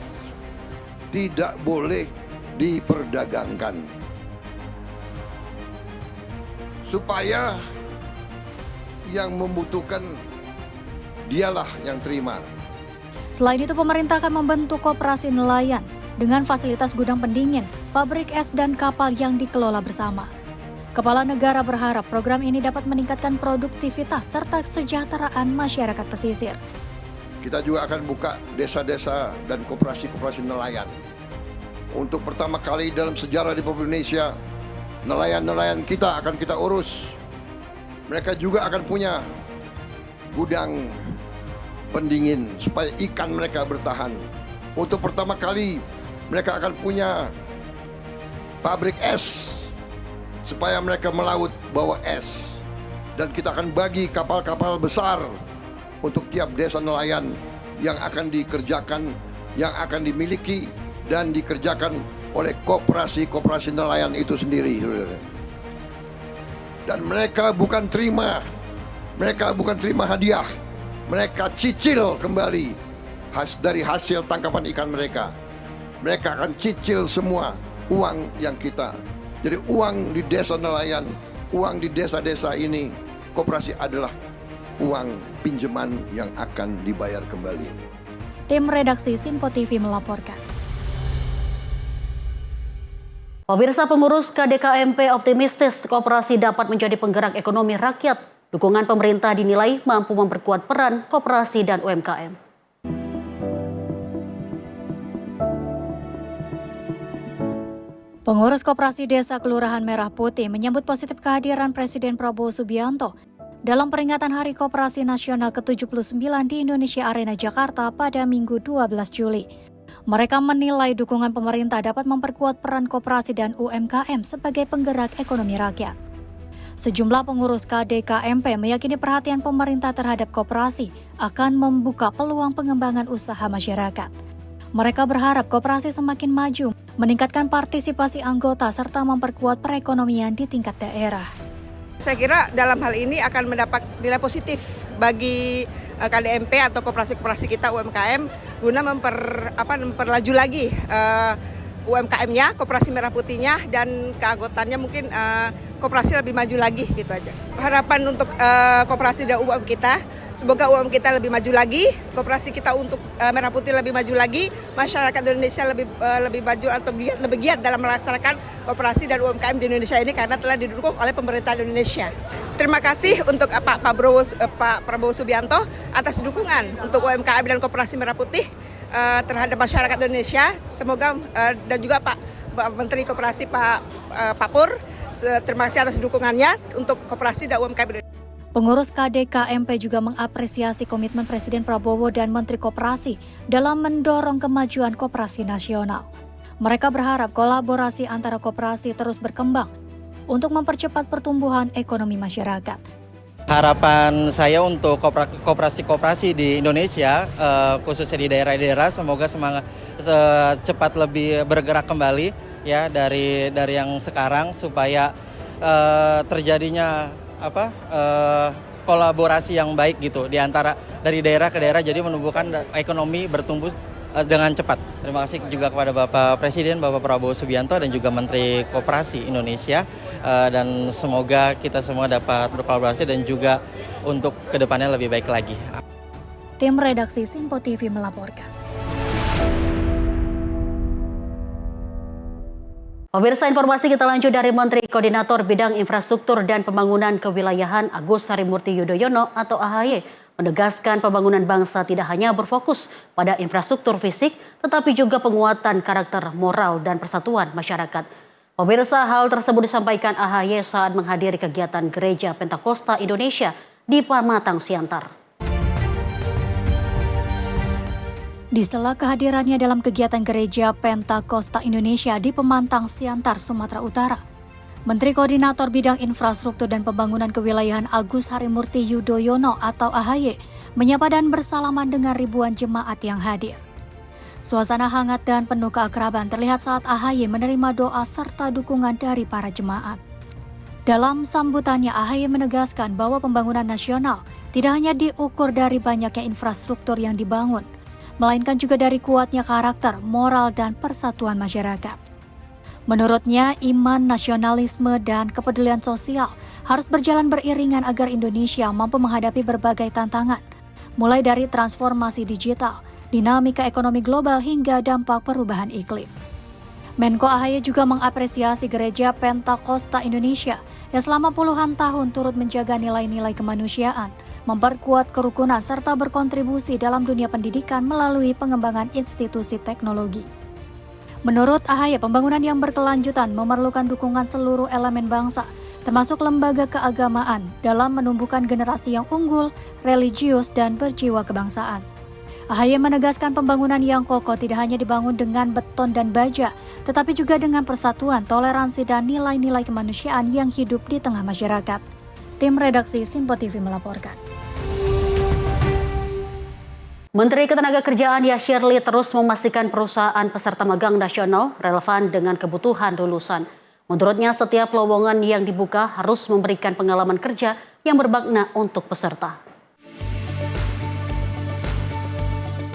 tidak boleh diperdagangkan. Supaya yang membutuhkan dialah yang terima. Selain itu, pemerintah akan membentuk koperasi nelayan dengan fasilitas gudang pendingin, pabrik es dan kapal yang dikelola bersama. Kepala negara berharap program ini dapat meningkatkan produktivitas serta kesejahteraan masyarakat pesisir. Kita juga akan buka desa-desa dan koperasi-koperasi nelayan. Untuk pertama kali dalam sejarah di Indonesia, nelayan-nelayan kita akan kita urus. Mereka juga akan punya gudang pendingin supaya ikan mereka bertahan. Untuk pertama kali mereka akan punya pabrik es supaya mereka melaut bawa es. Dan kita akan bagi kapal-kapal besar untuk tiap desa nelayan yang akan dikerjakan, yang akan dimiliki dan dikerjakan oleh koperasi-koperasi nelayan itu sendiri. Dan mereka bukan terima hadiah. Mereka cicil kembali dari hasil tangkapan ikan mereka. Mereka akan cicil semua uang yang kita. Jadi uang di desa nelayan, uang di desa-desa ini, koperasi adalah uang pinjaman yang akan dibayar kembali. Tim redaksi Simpo TV melaporkan. Pemirsa, pengurus KDKMP optimistis koperasi dapat menjadi penggerak ekonomi rakyat. Dukungan pemerintah dinilai mampu memperkuat peran koperasi dan UMKM. Pengurus Koperasi Desa Kelurahan Merah Putih menyambut positif kehadiran Presiden Prabowo Subianto dalam peringatan Hari Koperasi Nasional ke-79 di Indonesia Arena Jakarta pada Minggu 12 Juli. Mereka menilai dukungan pemerintah dapat memperkuat peran koperasi dan UMKM sebagai penggerak ekonomi rakyat. Sejumlah pengurus KDKMP meyakini perhatian pemerintah terhadap koperasi akan membuka peluang pengembangan usaha masyarakat. Mereka berharap koperasi semakin maju, meningkatkan partisipasi anggota serta memperkuat perekonomian di tingkat daerah. Saya kira dalam hal ini akan mendapat nilai positif bagi KDMP atau koperasi-koperasi kita UMKM guna memperlaju lagi UMKM-nya, Koperasi Merah Putihnya, dan keanggotaannya mungkin koperasi lebih maju lagi, gitu aja. Harapan untuk koperasi dan UMKM kita, semoga UMKM kita lebih maju lagi, koperasi kita untuk Merah Putih lebih maju lagi, masyarakat Indonesia lebih maju atau lebih giat dalam melaksanakan koperasi dan UMKM di Indonesia ini karena telah didukung oleh pemerintah Indonesia. Terima kasih untuk Pak Prabowo Subianto atas dukungan untuk UMKM dan Koperasi Merah Putih terhadap masyarakat Indonesia. Semoga dan juga Pak Menteri Koperasi Pak Pur, terima kasih atas dukungannya untuk koperasi dan UMKM Indonesia. Pengurus KDKMP juga mengapresiasi komitmen Presiden Prabowo dan Menteri Koperasi dalam mendorong kemajuan koperasi nasional. Mereka berharap kolaborasi antara koperasi terus berkembang untuk mempercepat pertumbuhan ekonomi masyarakat. Harapan saya untuk koperasi-koperasi di Indonesia, khususnya di daerah-daerah, semoga secepat lebih bergerak kembali ya dari yang sekarang supaya terjadinya kolaborasi yang baik gitu di antara dari daerah ke daerah, jadi menumbuhkan ekonomi bertumbuh dengan cepat. Terima kasih juga kepada Bapak Presiden, Bapak Prabowo Subianto dan juga Menteri Koperasi Indonesia, dan semoga kita semua dapat berkolaborasi dan juga untuk kedepannya lebih baik lagi. Tim redaksi Simpo TV melaporkan. Pemirsa, informasi kita lanjut dari Menteri Koordinator Bidang Infrastruktur dan Pembangunan Kewilayahan Agus Harimurti Yudhoyono atau AHY menegaskan pembangunan bangsa tidak hanya berfokus pada infrastruktur fisik, tetapi juga penguatan karakter moral dan persatuan masyarakat. Pemirsa, hal tersebut disampaikan AHY saat menghadiri kegiatan Gereja Pentakosta Indonesia di Pamatang Siantar. Di sela kehadirannya dalam kegiatan Gereja Pentakosta Indonesia di Pemantang Siantar, Sumatera Utara, Menteri Koordinator Bidang Infrastruktur dan Pembangunan Kewilayahan Agus Harimurti Yudhoyono atau AHY menyapa dan bersalaman dengan ribuan jemaat yang hadir. Suasana hangat dan penuh keakraban terlihat saat AHY menerima doa serta dukungan dari para jemaat. Dalam sambutannya, AHY menegaskan bahwa pembangunan nasional tidak hanya diukur dari banyaknya infrastruktur yang dibangun, melainkan juga dari kuatnya karakter, moral, dan persatuan masyarakat. Menurutnya, iman, nasionalisme, dan kepedulian sosial harus berjalan beriringan agar Indonesia mampu menghadapi berbagai tantangan, mulai dari transformasi digital, dinamika ekonomi global, hingga dampak perubahan iklim. Menko AHY juga mengapresiasi Gereja Pentakosta Indonesia yang selama puluhan tahun turut menjaga nilai-nilai kemanusiaan, memperkuat kerukunan, serta berkontribusi dalam dunia pendidikan melalui pengembangan institusi teknologi. Menurut AHY, pembangunan yang berkelanjutan memerlukan dukungan seluruh elemen bangsa, termasuk lembaga keagamaan, dalam menumbuhkan generasi yang unggul, religius, dan berjiwa kebangsaan. AHY menegaskan pembangunan yang kokoh tidak hanya dibangun dengan beton dan baja, tetapi juga dengan persatuan, toleransi, dan nilai-nilai kemanusiaan yang hidup di tengah masyarakat. Tim redaksi Sinpo TV melaporkan. Menteri Ketenagakerjaan Yasir Lee terus memastikan perusahaan peserta magang nasional relevan dengan kebutuhan lulusan. Menurutnya, setiap lowongan yang dibuka harus memberikan pengalaman kerja yang bermakna untuk peserta.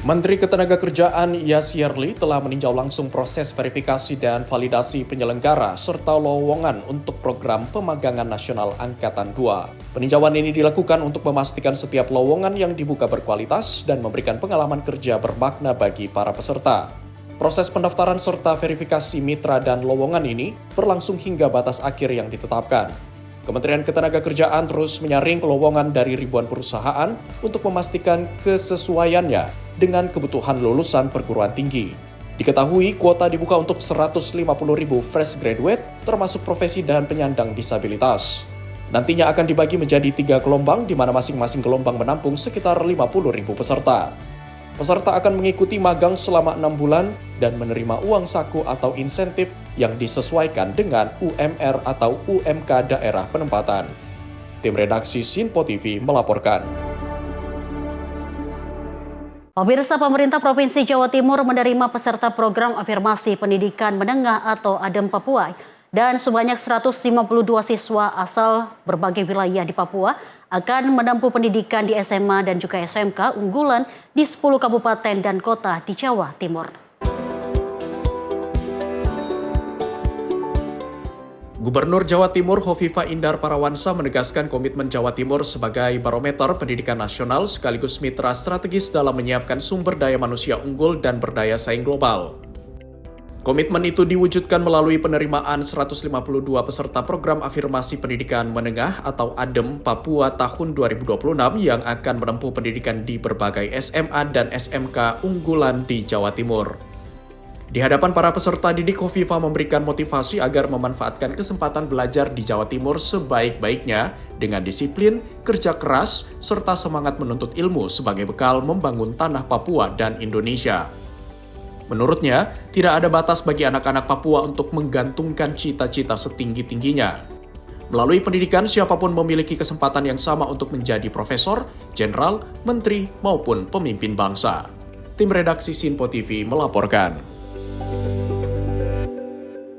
Menteri Ketenagakerjaan Yasir Lee telah meninjau langsung proses verifikasi dan validasi penyelenggara serta lowongan untuk program pemagangan nasional Angkatan 2. Peninjauan ini dilakukan untuk memastikan setiap lowongan yang dibuka berkualitas dan memberikan pengalaman kerja bermakna bagi para peserta. Proses pendaftaran serta verifikasi mitra dan lowongan ini berlangsung hingga batas akhir yang ditetapkan. Kementerian Ketenagakerjaan terus menyaring lowongan dari ribuan perusahaan untuk memastikan kesesuaiannya dengan kebutuhan lulusan perguruan tinggi. Diketahui kuota dibuka untuk 150.000 fresh graduate termasuk profesi dan penyandang disabilitas. Nantinya akan dibagi menjadi 3 gelombang di mana masing-masing gelombang menampung sekitar 50.000 peserta. Peserta akan mengikuti magang selama 6 bulan dan menerima uang saku atau insentif yang disesuaikan dengan UMR atau UMK daerah penempatan. Tim redaksi Sinpo TV melaporkan. Pemirsa, pemerintah Provinsi Jawa Timur menerima peserta program afirmasi pendidikan menengah atau ADEM Papua dan sebanyak 152 siswa asal berbagai wilayah di Papua akan menempuh pendidikan di SMA dan juga SMK unggulan di 10 kabupaten dan kota di Jawa Timur. Gubernur Jawa Timur Hovifah Indar Parawansa menegaskan komitmen Jawa Timur sebagai barometer pendidikan nasional sekaligus mitra strategis dalam menyiapkan sumber daya manusia unggul dan berdaya saing global. Komitmen itu diwujudkan melalui penerimaan 152 peserta program afirmasi pendidikan menengah atau ADEM Papua tahun 2026 yang akan menempuh pendidikan di berbagai SMA dan SMK unggulan di Jawa Timur. Di hadapan para peserta didik, Hovifah memberikan motivasi agar memanfaatkan kesempatan belajar di Jawa Timur sebaik-baiknya dengan disiplin, kerja keras, serta semangat menuntut ilmu sebagai bekal membangun tanah Papua dan Indonesia. Menurutnya, tidak ada batas bagi anak-anak Papua untuk menggantungkan cita-cita setinggi-tingginya. Melalui pendidikan, siapapun memiliki kesempatan yang sama untuk menjadi profesor, jenderal, menteri, maupun pemimpin bangsa. Tim redaksi Sinpo TV melaporkan.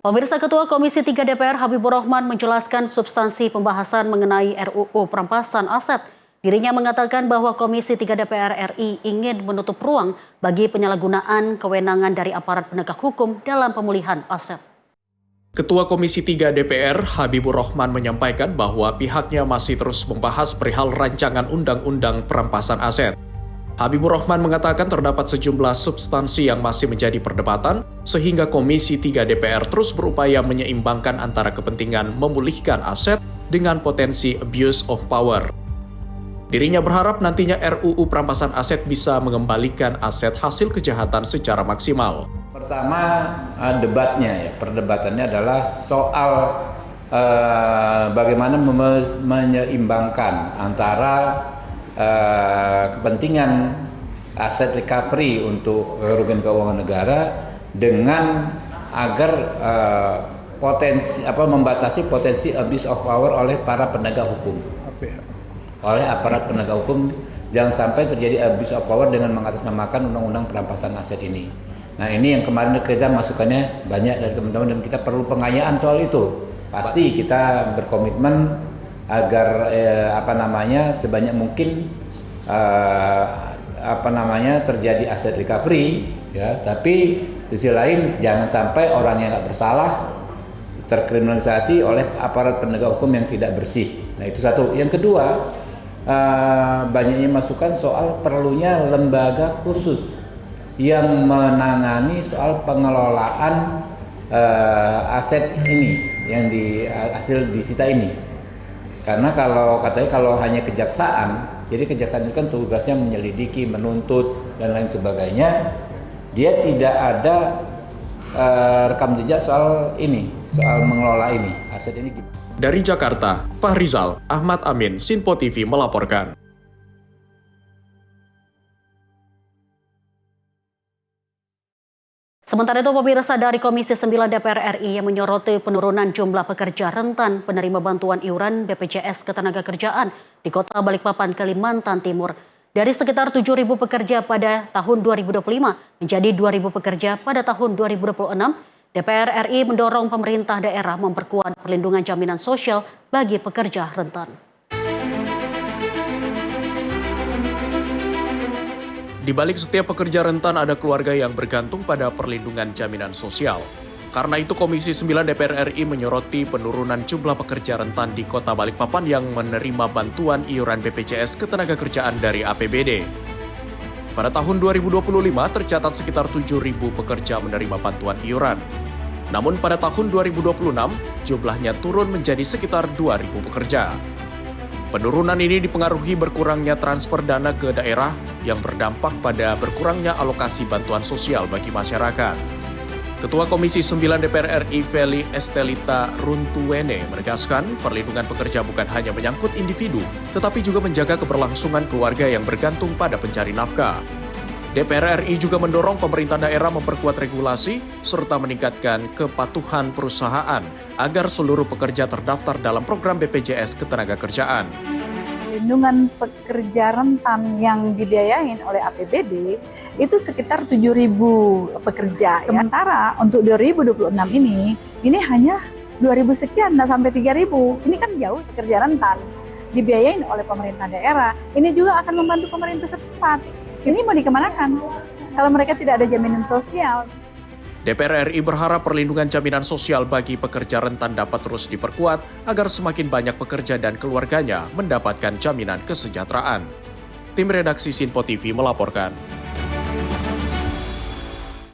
Pemirsa, Ketua Komisi 3 DPR Habibur Rahman menjelaskan substansi pembahasan mengenai RUU perampasan aset. Dirinya mengatakan bahwa Komisi 3 DPR RI ingin menutup ruang bagi penyalahgunaan kewenangan dari aparat penegak hukum dalam pemulihan aset. Ketua Komisi 3 DPR Habibur Rahman menyampaikan bahwa pihaknya masih terus membahas perihal rancangan undang-undang perampasan aset. Habibur Rahman mengatakan terdapat sejumlah substansi yang masih menjadi perdebatan, sehingga Komisi 3 DPR terus berupaya menyeimbangkan antara kepentingan memulihkan aset dengan potensi abuse of power. Dirinya berharap nantinya RUU perampasan aset bisa mengembalikan aset hasil kejahatan secara maksimal. Pertama, debatnya perdebatannya adalah soal bagaimana menyeimbangkan antara kepentingan aset recovery untuk kerugian keuangan negara dengan agar membatasi potensi abuse of power oleh para penegak hukum. Oleh aparat penegak hukum, jangan sampai terjadi abuse of power dengan mengatasnamakan undang-undang perampasan aset ini. Nah, ini yang kemarin kita masukannya banyak dari teman-teman dan kita perlu pengayaan soal itu. Pasti kita berkomitmen agar sebanyak mungkin terjadi aset recovery, ya. Tapi di sisi lain jangan sampai orang yang nggak bersalah terkriminalisasi oleh aparat penegak hukum yang tidak bersih. Nah, itu satu. Yang kedua, banyaknya masukan soal perlunya lembaga khusus yang menangani soal pengelolaan aset ini yang hasil disita ini. Karena kalau hanya kejaksaan, jadi kejaksaan itu kan tugasnya menyelidiki, menuntut dan lain sebagainya. Dia tidak ada rekam jejak soal mengelola ini, aset ini gimana. Dari Jakarta, Fahrizal Ahmad Amin, Sinpo TV melaporkan. Sementara itu, pemirsa, dari Komisi 9 DPR RI yang menyoroti penurunan jumlah pekerja rentan penerima bantuan iuran BPJS Ketenagakerjaan di Kota Balikpapan, Kalimantan Timur. Dari sekitar 7.000 pekerja pada tahun 2025 menjadi 2.000 pekerja pada tahun 2026, DPR RI mendorong pemerintah daerah memperkuat perlindungan jaminan sosial bagi pekerja rentan. Di balik setiap pekerja rentan ada keluarga yang bergantung pada perlindungan jaminan sosial. Karena itu Komisi 9 DPR RI menyoroti penurunan jumlah pekerja rentan di Kota Balikpapan yang menerima bantuan iuran BPJS Ketenagakerjaan dari APBD. Pada tahun 2025 tercatat sekitar 7.000 pekerja menerima bantuan iuran. Namun pada tahun 2026 jumlahnya turun menjadi sekitar 2.000 pekerja. Penurunan ini dipengaruhi berkurangnya transfer dana ke daerah yang berdampak pada berkurangnya alokasi bantuan sosial bagi masyarakat. Ketua Komisi 9 DPR RI Feli Estelita Runtuwene menegaskan perlindungan pekerja bukan hanya menyangkut individu, tetapi juga menjaga keberlangsungan keluarga yang bergantung pada pencari nafkah. DPR RI juga mendorong pemerintah daerah memperkuat regulasi serta meningkatkan kepatuhan perusahaan agar seluruh pekerja terdaftar dalam program BPJS Ketenagakerjaan. Perlindungan pekerja rentan yang dibiayain oleh APBD itu sekitar 7.000 pekerja. Sementara untuk 2026 ini hanya 2.000 sekian, nggak sampai 3.000. Ini kan jauh pekerja rentan dibiayain oleh pemerintah daerah. Ini juga akan membantu pemerintah setempat. Ini mau dikemanakan kalau mereka tidak ada jaminan sosial. DPR RI berharap perlindungan jaminan sosial bagi pekerja rentan dapat terus diperkuat agar semakin banyak pekerja dan keluarganya mendapatkan jaminan kesejahteraan. Tim redaksi Sinpo TV melaporkan.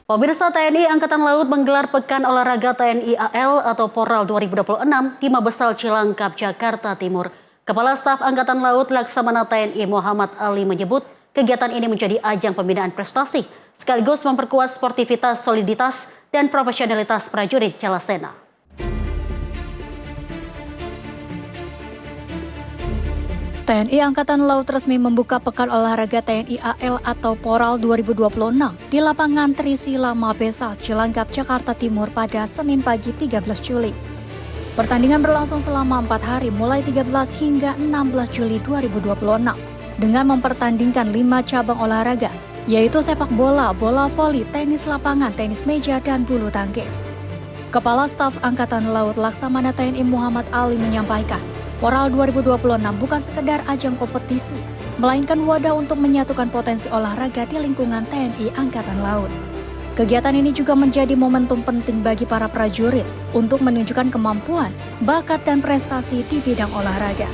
Pemirsa, TNI Angkatan Laut menggelar Pekan Olahraga TNI AL atau Poral 2026 di Mabesal Cilangkap, Jakarta Timur. Kepala Staf Angkatan Laut Laksamana TNI Muhammad Ali menyebut kegiatan ini menjadi ajang pembinaan prestasi, sekaligus memperkuat sportivitas, soliditas, dan profesionalitas prajurit Jalasena. TNI Angkatan Laut resmi membuka Pekan Olahraga TNI AL atau Poral 2026 di lapangan Trisila Mabesal, Cilangkap, Jakarta Timur pada Senin pagi 13 Juli. Pertandingan berlangsung selama 4 hari mulai 13 hingga 16 Juli 2026. Dengan mempertandingkan 5 cabang olahraga, yaitu sepak bola, bola voli, tenis lapangan, tenis meja, dan bulu tangkis. Kepala Staf Angkatan Laut Laksamana TNI Muhammad Ali menyampaikan, Poral 2026 bukan sekedar ajang kompetisi, melainkan wadah untuk menyatukan potensi olahraga di lingkungan TNI Angkatan Laut. Kegiatan ini juga menjadi momentum penting bagi para prajurit untuk menunjukkan kemampuan, bakat, dan prestasi di bidang olahraga.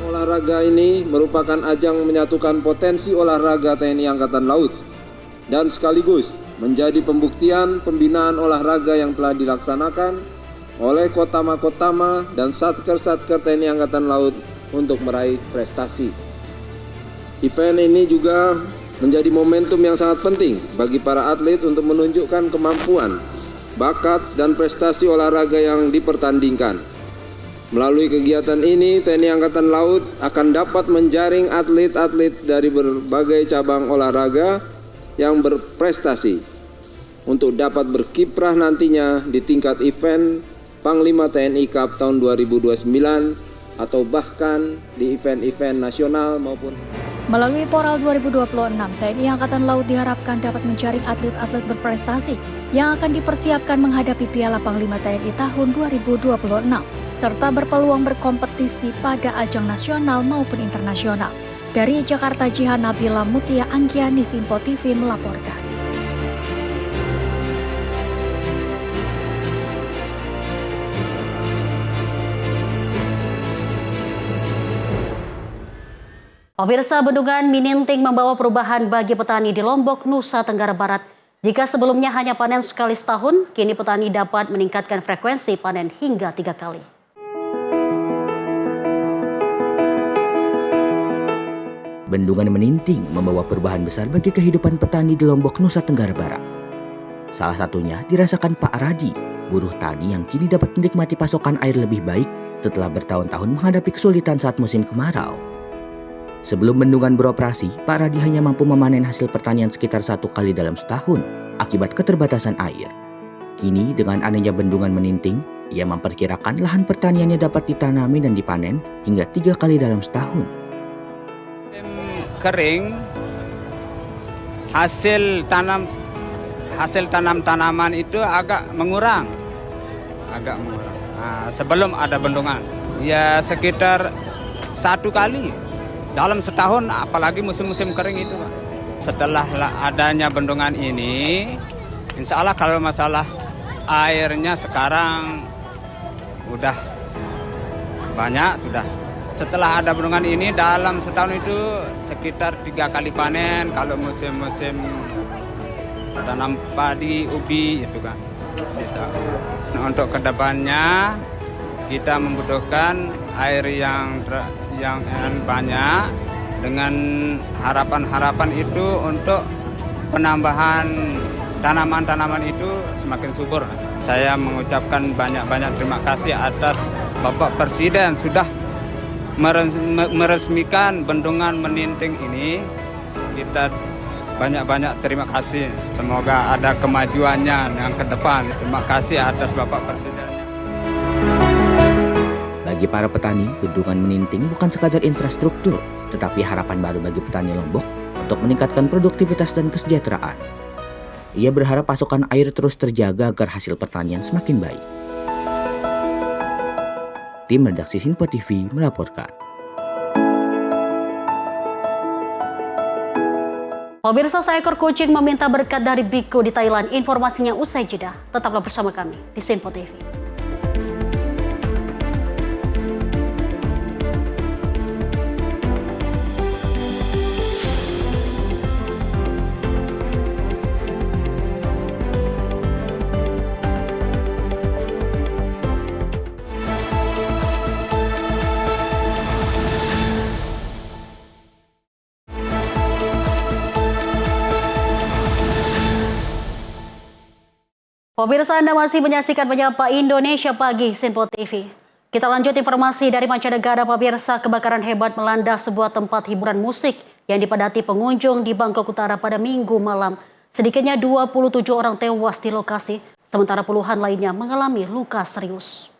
olahraga ini merupakan ajang menyatukan potensi olahraga TNI Angkatan Laut dan sekaligus menjadi pembuktian pembinaan olahraga yang telah dilaksanakan oleh Kotama-Kotama dan Satker-Satker TNI Angkatan Laut untuk meraih prestasi. Event ini juga menjadi momentum yang sangat penting bagi para atlet untuk menunjukkan kemampuan, bakat, dan prestasi olahraga yang dipertandingkan. Melalui kegiatan ini, TNI Angkatan Laut akan dapat menjaring atlet-atlet dari berbagai cabang olahraga yang berprestasi untuk dapat berkiprah nantinya di tingkat event Panglima TNI Cup tahun 2029 atau bahkan di event-event nasional maupun. Melalui Poral 2026, TNI Angkatan Laut diharapkan dapat menjaring atlet-atlet berprestasi yang akan dipersiapkan menghadapi Piala Panglima TNI tahun 2026, serta berpeluang berkompetisi pada ajang nasional maupun internasional. Dari Jakarta, Jihan Nabila Mutia Anggiani, Simpo TV melaporkan. Pemirsa, bendungan Mininting membawa perubahan bagi petani di Lombok, Nusa Tenggara Barat. Jika sebelumnya hanya panen sekali setahun, kini petani dapat meningkatkan frekuensi panen hingga 3 kali. Bendungan Mininting membawa perubahan besar bagi kehidupan petani di Lombok, Nusa Tenggara Barat. Salah satunya dirasakan Pak Radi, buruh tani yang kini dapat menikmati pasokan air lebih baik setelah bertahun-tahun menghadapi kesulitan saat musim kemarau. Sebelum bendungan beroperasi, Pak Radi hanya mampu memanen hasil pertanian sekitar 1 kali dalam setahun akibat keterbatasan air. Kini dengan adanya bendungan Mininting, ia memperkirakan lahan pertaniannya dapat ditanami dan dipanen hingga 3 kali dalam setahun. Kering, hasil tanam-tanaman itu agak mengurang. Nah, sebelum ada bendungan, ya sekitar 1 kali dalam setahun, apalagi musim-musim kering itu, Pak. Setelah adanya bendungan ini, insya Allah kalau masalah airnya sekarang udah banyak sudah. Setelah ada bendungan ini, dalam setahun itu sekitar 3 kali panen. Kalau musim-musim tanam padi, ubi itu kan bisa. Nah, untuk kedepannya kita membutuhkan air yang banyak, dengan harapan itu untuk penambahan tanaman-tanaman itu semakin subur. Saya mengucapkan banyak-banyak terima kasih atas Bapak Presiden sudah meresmikan bendungan Mininting ini. Kita banyak-banyak terima kasih. Semoga ada kemajuannya yang ke depan. Terima kasih atas Bapak Presiden. Bagi para petani, bendungan Mininting bukan sekadar infrastruktur, tetapi harapan baru bagi petani Lombok untuk meningkatkan produktivitas dan kesejahteraan. Ia berharap pasokan air terus terjaga agar hasil pertanian semakin baik. Tim redaksi Simpo TV melaporkan. Pemirsa, seekor kucing meminta berkat dari biku di Thailand. Informasinya usai jeda. Tetaplah bersama kami di Simpo TV. Pemirsa, Anda masih menyaksikan Menyapa Indonesia Pagi Simpo TV. Kita lanjut informasi dari mancanegara. Pemirsa, kebakaran hebat melanda sebuah tempat hiburan musik yang dipadati pengunjung di Bangkok Utara pada Minggu malam. Sedikitnya 27 orang tewas di lokasi, sementara puluhan lainnya mengalami luka serius.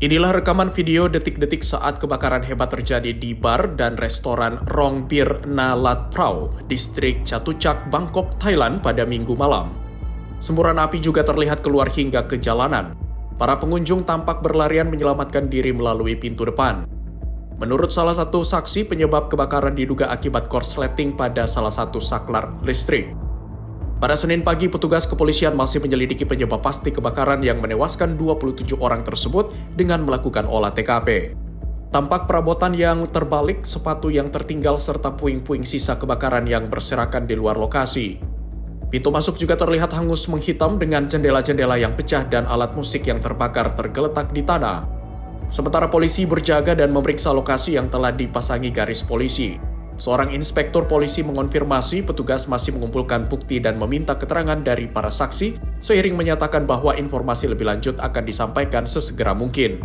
Inilah rekaman video detik-detik saat kebakaran hebat terjadi di bar dan restoran Rong Bir Na Lat Prau, distrik Chatuchak, Bangkok, Thailand pada Minggu malam. Semburan api juga terlihat keluar hingga ke jalanan. Para pengunjung tampak berlarian menyelamatkan diri melalui pintu depan. Menurut salah satu saksi, penyebab kebakaran diduga akibat korsleting pada salah satu saklar listrik. Pada Senin pagi, petugas kepolisian masih menyelidiki penyebab pasti kebakaran yang menewaskan 27 orang tersebut dengan melakukan olah TKP. Tampak perabotan yang terbalik, sepatu yang tertinggal, serta puing-puing sisa kebakaran yang berserakan di luar lokasi. Pintu masuk juga terlihat hangus menghitam dengan jendela-jendela yang pecah dan alat musik yang terbakar tergeletak di tanah. Sementara polisi berjaga dan memeriksa lokasi yang telah dipasangi garis polisi. Seorang inspektur polisi mengonfirmasi petugas masih mengumpulkan bukti dan meminta keterangan dari para saksi, seiring menyatakan bahwa informasi lebih lanjut akan disampaikan sesegera mungkin.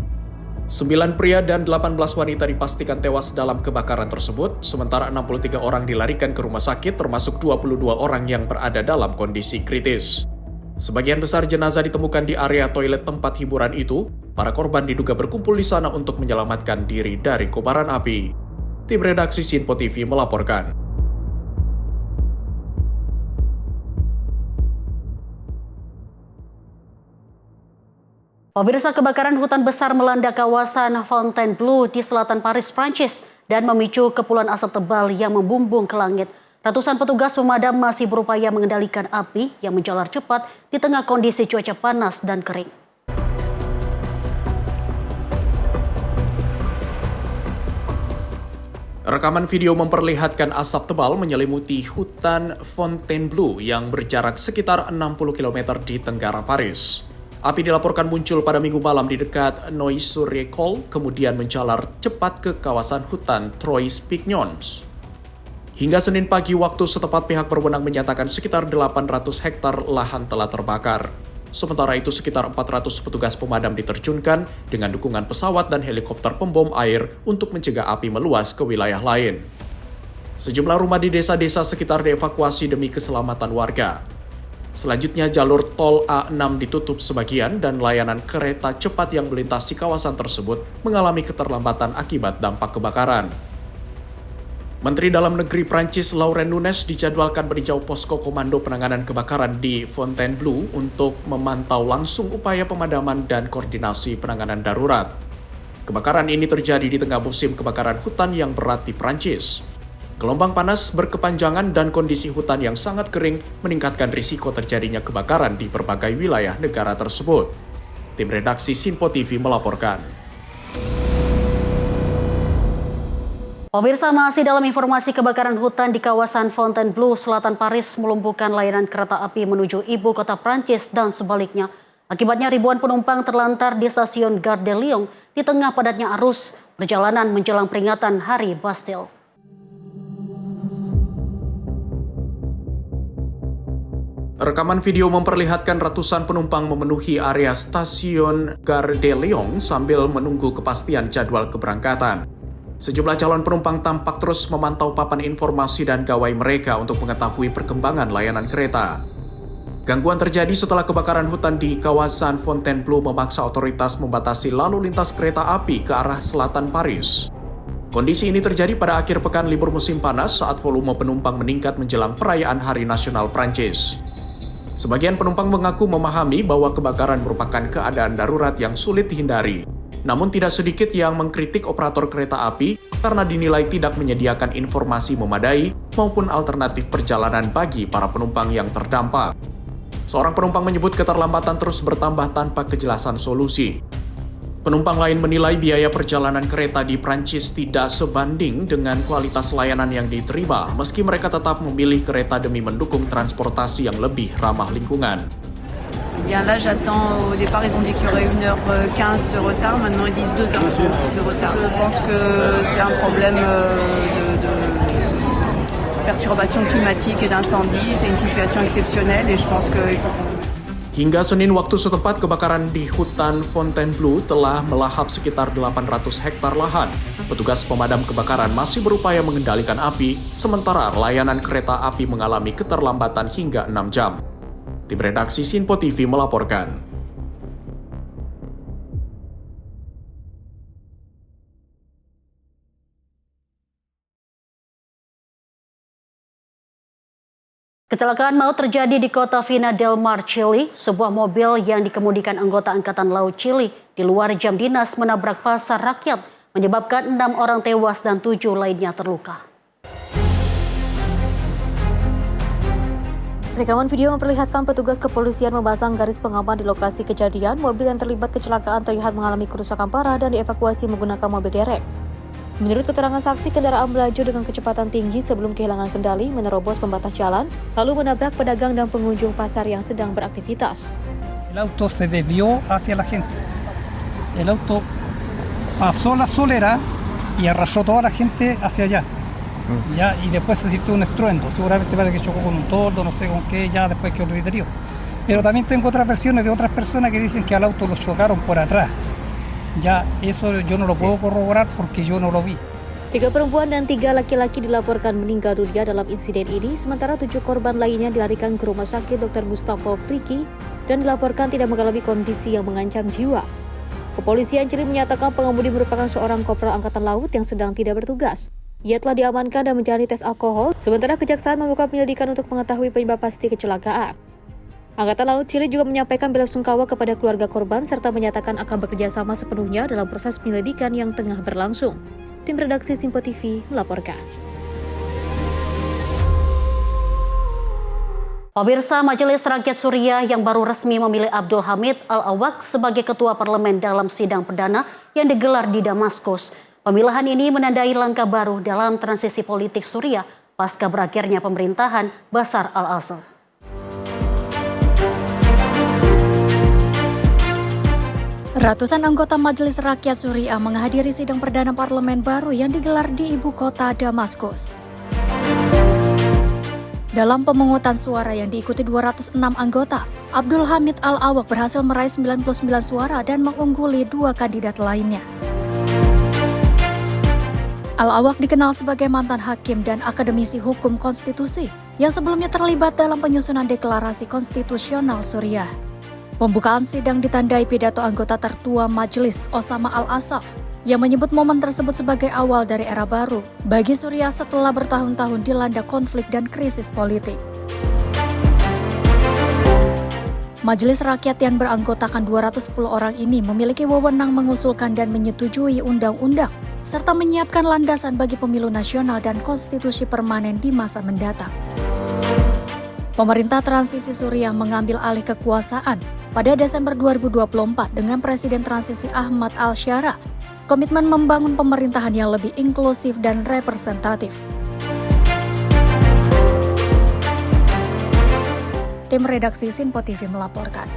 9 pria dan 18 wanita dipastikan tewas dalam kebakaran tersebut, sementara 63 orang dilarikan ke rumah sakit termasuk 22 orang yang berada dalam kondisi kritis. Sebagian besar jenazah ditemukan di area toilet tempat hiburan itu. Para korban diduga berkumpul di sana untuk menyelamatkan diri dari kobaran api. Tim redaksi Sinpo TV melaporkan. Pemirsa, kebakaran hutan besar melanda kawasan Fontainebleau di selatan Paris, Prancis, dan memicu kepulan asap tebal yang membumbung ke langit. Ratusan petugas pemadam masih berupaya mengendalikan api yang menjalar cepat di tengah kondisi cuaca panas dan kering. Rekaman video memperlihatkan asap tebal menyelimuti hutan Fontainebleau yang berjarak sekitar 60 km di tenggara Paris. Api dilaporkan muncul pada Minggu malam di dekat Noisy-sur-École, kemudian menjalar cepat ke kawasan hutan Trois-Pignons. Hingga Senin pagi waktu setempat, pihak berwenang menyatakan sekitar 800 hektar lahan telah terbakar. Sementara itu sekitar 400 petugas pemadam diterjunkan dengan dukungan pesawat dan helikopter pembom air untuk mencegah api meluas ke wilayah lain. Sejumlah rumah di desa-desa sekitar dievakuasi demi keselamatan warga. Selanjutnya jalur tol A6 ditutup sebagian dan layanan kereta cepat yang melintasi kawasan tersebut mengalami keterlambatan akibat dampak kebakaran. Menteri Dalam Negeri Prancis Laurent Nunez dijadwalkan meninjau posko komando penanganan kebakaran di Fontainebleau untuk memantau langsung upaya pemadaman dan koordinasi penanganan darurat. Kebakaran ini terjadi di tengah musim kebakaran hutan yang berat di Prancis. Gelombang panas berkepanjangan dan kondisi hutan yang sangat kering meningkatkan risiko terjadinya kebakaran di berbagai wilayah negara tersebut. Tim redaksi Sinpo TV melaporkan. Pemirsa, masih dalam informasi kebakaran hutan di kawasan Fontainebleau, selatan Paris melumpuhkan layanan kereta api menuju ibu kota Prancis dan sebaliknya. Akibatnya ribuan penumpang terlantar di stasiun Gare de Lyon di tengah padatnya arus perjalanan menjelang peringatan Hari Bastille. Rekaman video memperlihatkan ratusan penumpang memenuhi area stasiun Gare de Lyon sambil menunggu kepastian jadwal keberangkatan. Sejumlah calon penumpang tampak terus memantau papan informasi dan gawai mereka untuk mengetahui perkembangan layanan kereta. Gangguan terjadi setelah kebakaran hutan di kawasan Fontainebleau memaksa otoritas membatasi lalu lintas kereta api ke arah selatan Paris. Kondisi ini terjadi pada akhir pekan libur musim panas saat volume penumpang meningkat menjelang perayaan Hari Nasional Prancis. Sebagian penumpang mengaku memahami bahwa kebakaran merupakan keadaan darurat yang sulit dihindari. Namun tidak sedikit yang mengkritik operator kereta api karena dinilai tidak menyediakan informasi memadai maupun alternatif perjalanan bagi para penumpang yang terdampak. Seorang penumpang menyebut keterlambatan terus bertambah tanpa kejelasan solusi. Penumpang lain menilai biaya perjalanan kereta di Prancis tidak sebanding dengan kualitas layanan yang diterima, meski mereka tetap memilih kereta demi mendukung transportasi yang lebih ramah lingkungan. Bien là, j'attends. Au départ, ils ont dit qu'il y aurait 1h15 de retard. Maintenant, ils disent 2h30 de retard. Je pense que c'est un problème de perturbation climatique et d'incendie. C'est une situation exceptionnelle et je pense qu'il faut. Hingga Senin waktu setempat, kebakaran di hutan Fontainebleau telah melahap sekitar 800 hektar lahan. Petugas pemadam kebakaran masih berupaya mengendalikan api, sementara layanan kereta api mengalami keterlambatan hingga 6 jam. Tim redaksi Sinpo TV melaporkan. Kecelakaan maut terjadi di kota Vina del Mar, Chili. Sebuah mobil yang dikemudikan anggota Angkatan Laut Chili di luar jam dinas menabrak pasar rakyat, menyebabkan 6 orang tewas dan 7 lainnya terluka. Rekaman video memperlihatkan petugas kepolisian memasang garis pengaman di lokasi kejadian. Mobil yang terlibat kecelakaan terlihat mengalami kerusakan parah dan dievakuasi menggunakan mobil derek. Menurut keterangan saksi, kendaraan melaju dengan kecepatan tinggi sebelum kehilangan kendali, menerobos pembatas jalan, lalu menabrak pedagang dan pengunjung pasar yang sedang beraktivitas. El auto se desvió hacia la gente. El auto pasó la solera y arrastró toda la gente hacia allá. Ya, y después se sintió un estruendo, seguramente parece que chocó con un toldo, no sé con qué, ya después quedó griterío. Pero también tengo otras versiones de otras personas que dicen que al auto lo chocaron por atrás. Ya, eso yo no lo puedo corroborar porque yo no lo vi. 3 perempuan dan 3 laki-laki dilaporkan meninggal dunia dalam insiden ini, sementara 7 korban lainnya dilarikan ke rumah sakit Dr. Gustavo Friki dan dilaporkan tidak mengalami kondisi yang mengancam jiwa. Kepolisian Chili menyatakan pengemudi merupakan seorang kopral angkatan laut yang sedang tidak bertugas. Ia telah diamankan dan menjalani tes alkohol, sementara kejaksaan membuka penyelidikan untuk mengetahui penyebab pasti kecelakaan. Angkatan Laut Chili juga menyampaikan belasungkawa kepada keluarga korban serta menyatakan akan bekerja sama sepenuhnya dalam proses penyelidikan yang tengah berlangsung. Tim redaksi Simpo TV melaporkan. Pemirsa, Majelis Rakyat Suriah yang baru resmi memilih Abdul Hamid Al-Awwaq sebagai Ketua Parlemen dalam sidang perdana yang digelar di Damaskus. Pemilihan ini menandai langkah baru dalam transisi politik Suriah pasca berakhirnya pemerintahan Bashar al-Assad. Ratusan anggota Majelis Rakyat Suriah menghadiri sidang perdana parlemen baru yang digelar di ibu kota Damaskus. Dalam pemungutan suara yang diikuti 206 anggota, Abdul Hamid Al-Awwaq berhasil meraih 99 suara dan mengungguli 2 kandidat lainnya. Al-Awwaq dikenal sebagai mantan hakim dan akademisi hukum konstitusi yang sebelumnya terlibat dalam penyusunan deklarasi konstitusional Suriah. Pembukaan sidang ditandai pidato anggota tertua Majelis Osama Al-Assaf yang menyebut momen tersebut sebagai awal dari era baru bagi Suriah setelah bertahun-tahun dilanda konflik dan krisis politik. Majelis Rakyat yang beranggotakan 210 orang ini memiliki wewenang mengusulkan dan menyetujui undang-undang serta menyiapkan landasan bagi pemilu nasional dan konstitusi permanen di masa mendatang. Pemerintah transisi Suriah mengambil alih kekuasaan pada Desember 2024 dengan Presiden transisi Ahmad al-Shara, komitmen membangun pemerintahan yang lebih inklusif dan representatif. Tim redaksi Simpo TV melaporkan.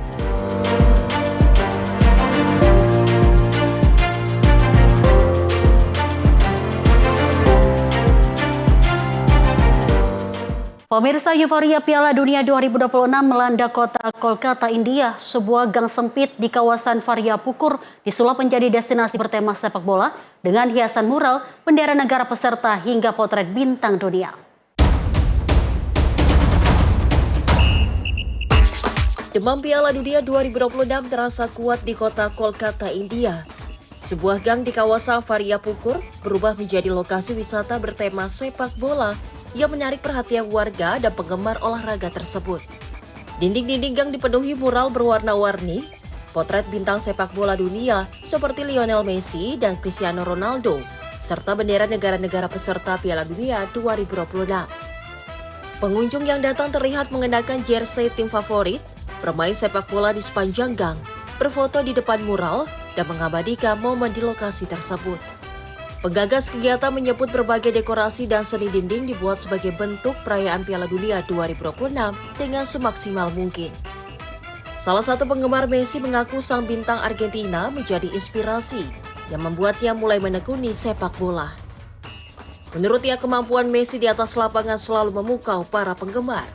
Pemirsa, euforia Piala Dunia 2026 melanda kota Kolkata, India. Sebuah gang sempit di kawasan Faryapur disulap menjadi destinasi bertema sepak bola dengan hiasan mural, bendera negara peserta hingga potret bintang dunia. Demam Piala Dunia 2026 terasa kuat di kota Kolkata, India. Sebuah gang di kawasan Faryapur berubah menjadi lokasi wisata bertema sepak bola yang menarik perhatian warga dan penggemar olahraga tersebut. Dinding-dinding gang dipenuhi mural berwarna-warni, potret bintang sepak bola dunia seperti Lionel Messi dan Cristiano Ronaldo, serta bendera negara-negara peserta Piala Dunia 2026. Pengunjung yang datang terlihat mengenakan jersey tim favorit, bermain sepak bola di sepanjang gang, berfoto di depan mural, dan mengabadikan momen di lokasi tersebut. Penggagas kegiatan menyebut berbagai dekorasi dan seni dinding dibuat sebagai bentuk perayaan Piala Dunia 2026 dengan semaksimal mungkin. Salah satu penggemar Messi mengaku sang bintang Argentina menjadi inspirasi yang membuatnya mulai menekuni sepak bola. Menurutnya, kemampuan Messi di atas lapangan selalu memukau para penggemar.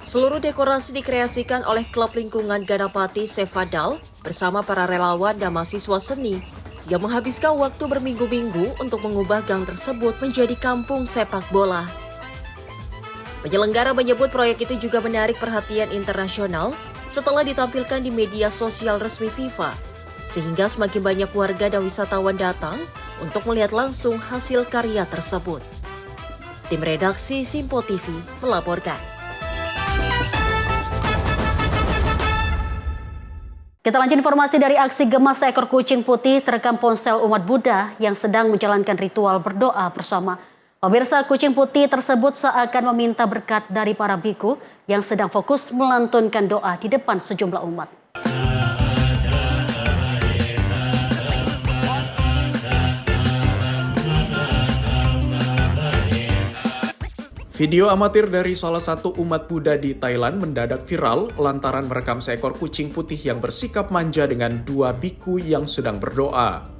Seluruh dekorasi dikreasikan oleh klub lingkungan Ganapati Sevadal bersama para relawan dan mahasiswa seni yang menghabiskan waktu berminggu-minggu untuk mengubah gang tersebut menjadi kampung sepak bola. Penyelenggara menyebut proyek itu juga menarik perhatian internasional setelah ditampilkan di media sosial resmi FIFA, sehingga semakin banyak warga dan wisatawan datang untuk melihat langsung hasil karya tersebut. Tim redaksi Simpo TV melaporkan. Kita lanjut informasi dari aksi gemas seekor kucing putih terekam ponsel umat Buddha yang sedang menjalankan ritual berdoa bersama. Pemirsa, kucing putih tersebut seakan meminta berkat dari para biku yang sedang fokus melantunkan doa di depan sejumlah umat. Video amatir dari salah satu umat Buddha di Thailand mendadak viral lantaran merekam seekor kucing putih yang bersikap manja dengan dua biku yang sedang berdoa.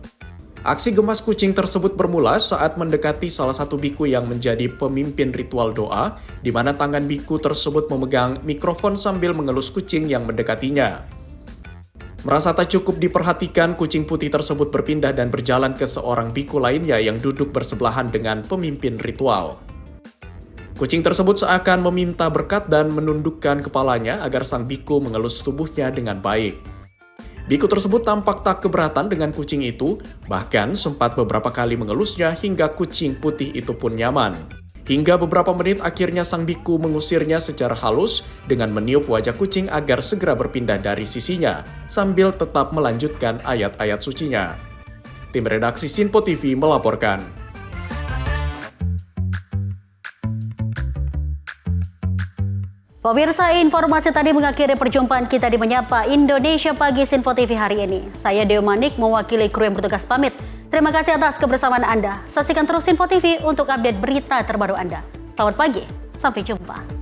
Aksi gemas kucing tersebut bermula saat mendekati salah satu biku yang menjadi pemimpin ritual doa, di mana tangan biku tersebut memegang mikrofon sambil mengelus kucing yang mendekatinya. Merasa tak cukup diperhatikan, kucing putih tersebut berpindah dan berjalan ke seorang biku lainnya yang duduk bersebelahan dengan pemimpin ritual. Kucing tersebut seakan meminta berkat dan menundukkan kepalanya agar sang biku mengelus tubuhnya dengan baik. Biku tersebut tampak tak keberatan dengan kucing itu, bahkan sempat beberapa kali mengelusnya hingga kucing putih itu pun nyaman. Hingga beberapa menit akhirnya sang biku mengusirnya secara halus dengan meniup wajah kucing agar segera berpindah dari sisinya, sambil tetap melanjutkan ayat-ayat sucinya. Tim redaksi Sinpo TV melaporkan. Pemirsa, informasi tadi mengakhiri perjumpaan kita di Menyapa Indonesia Pagi Sinpo TV hari ini. Saya Deo Manik mewakili kru yang bertugas pamit. Terima kasih atas kebersamaan Anda. Saksikan terus Sinpo TV untuk update berita terbaru Anda. Selamat pagi, sampai jumpa.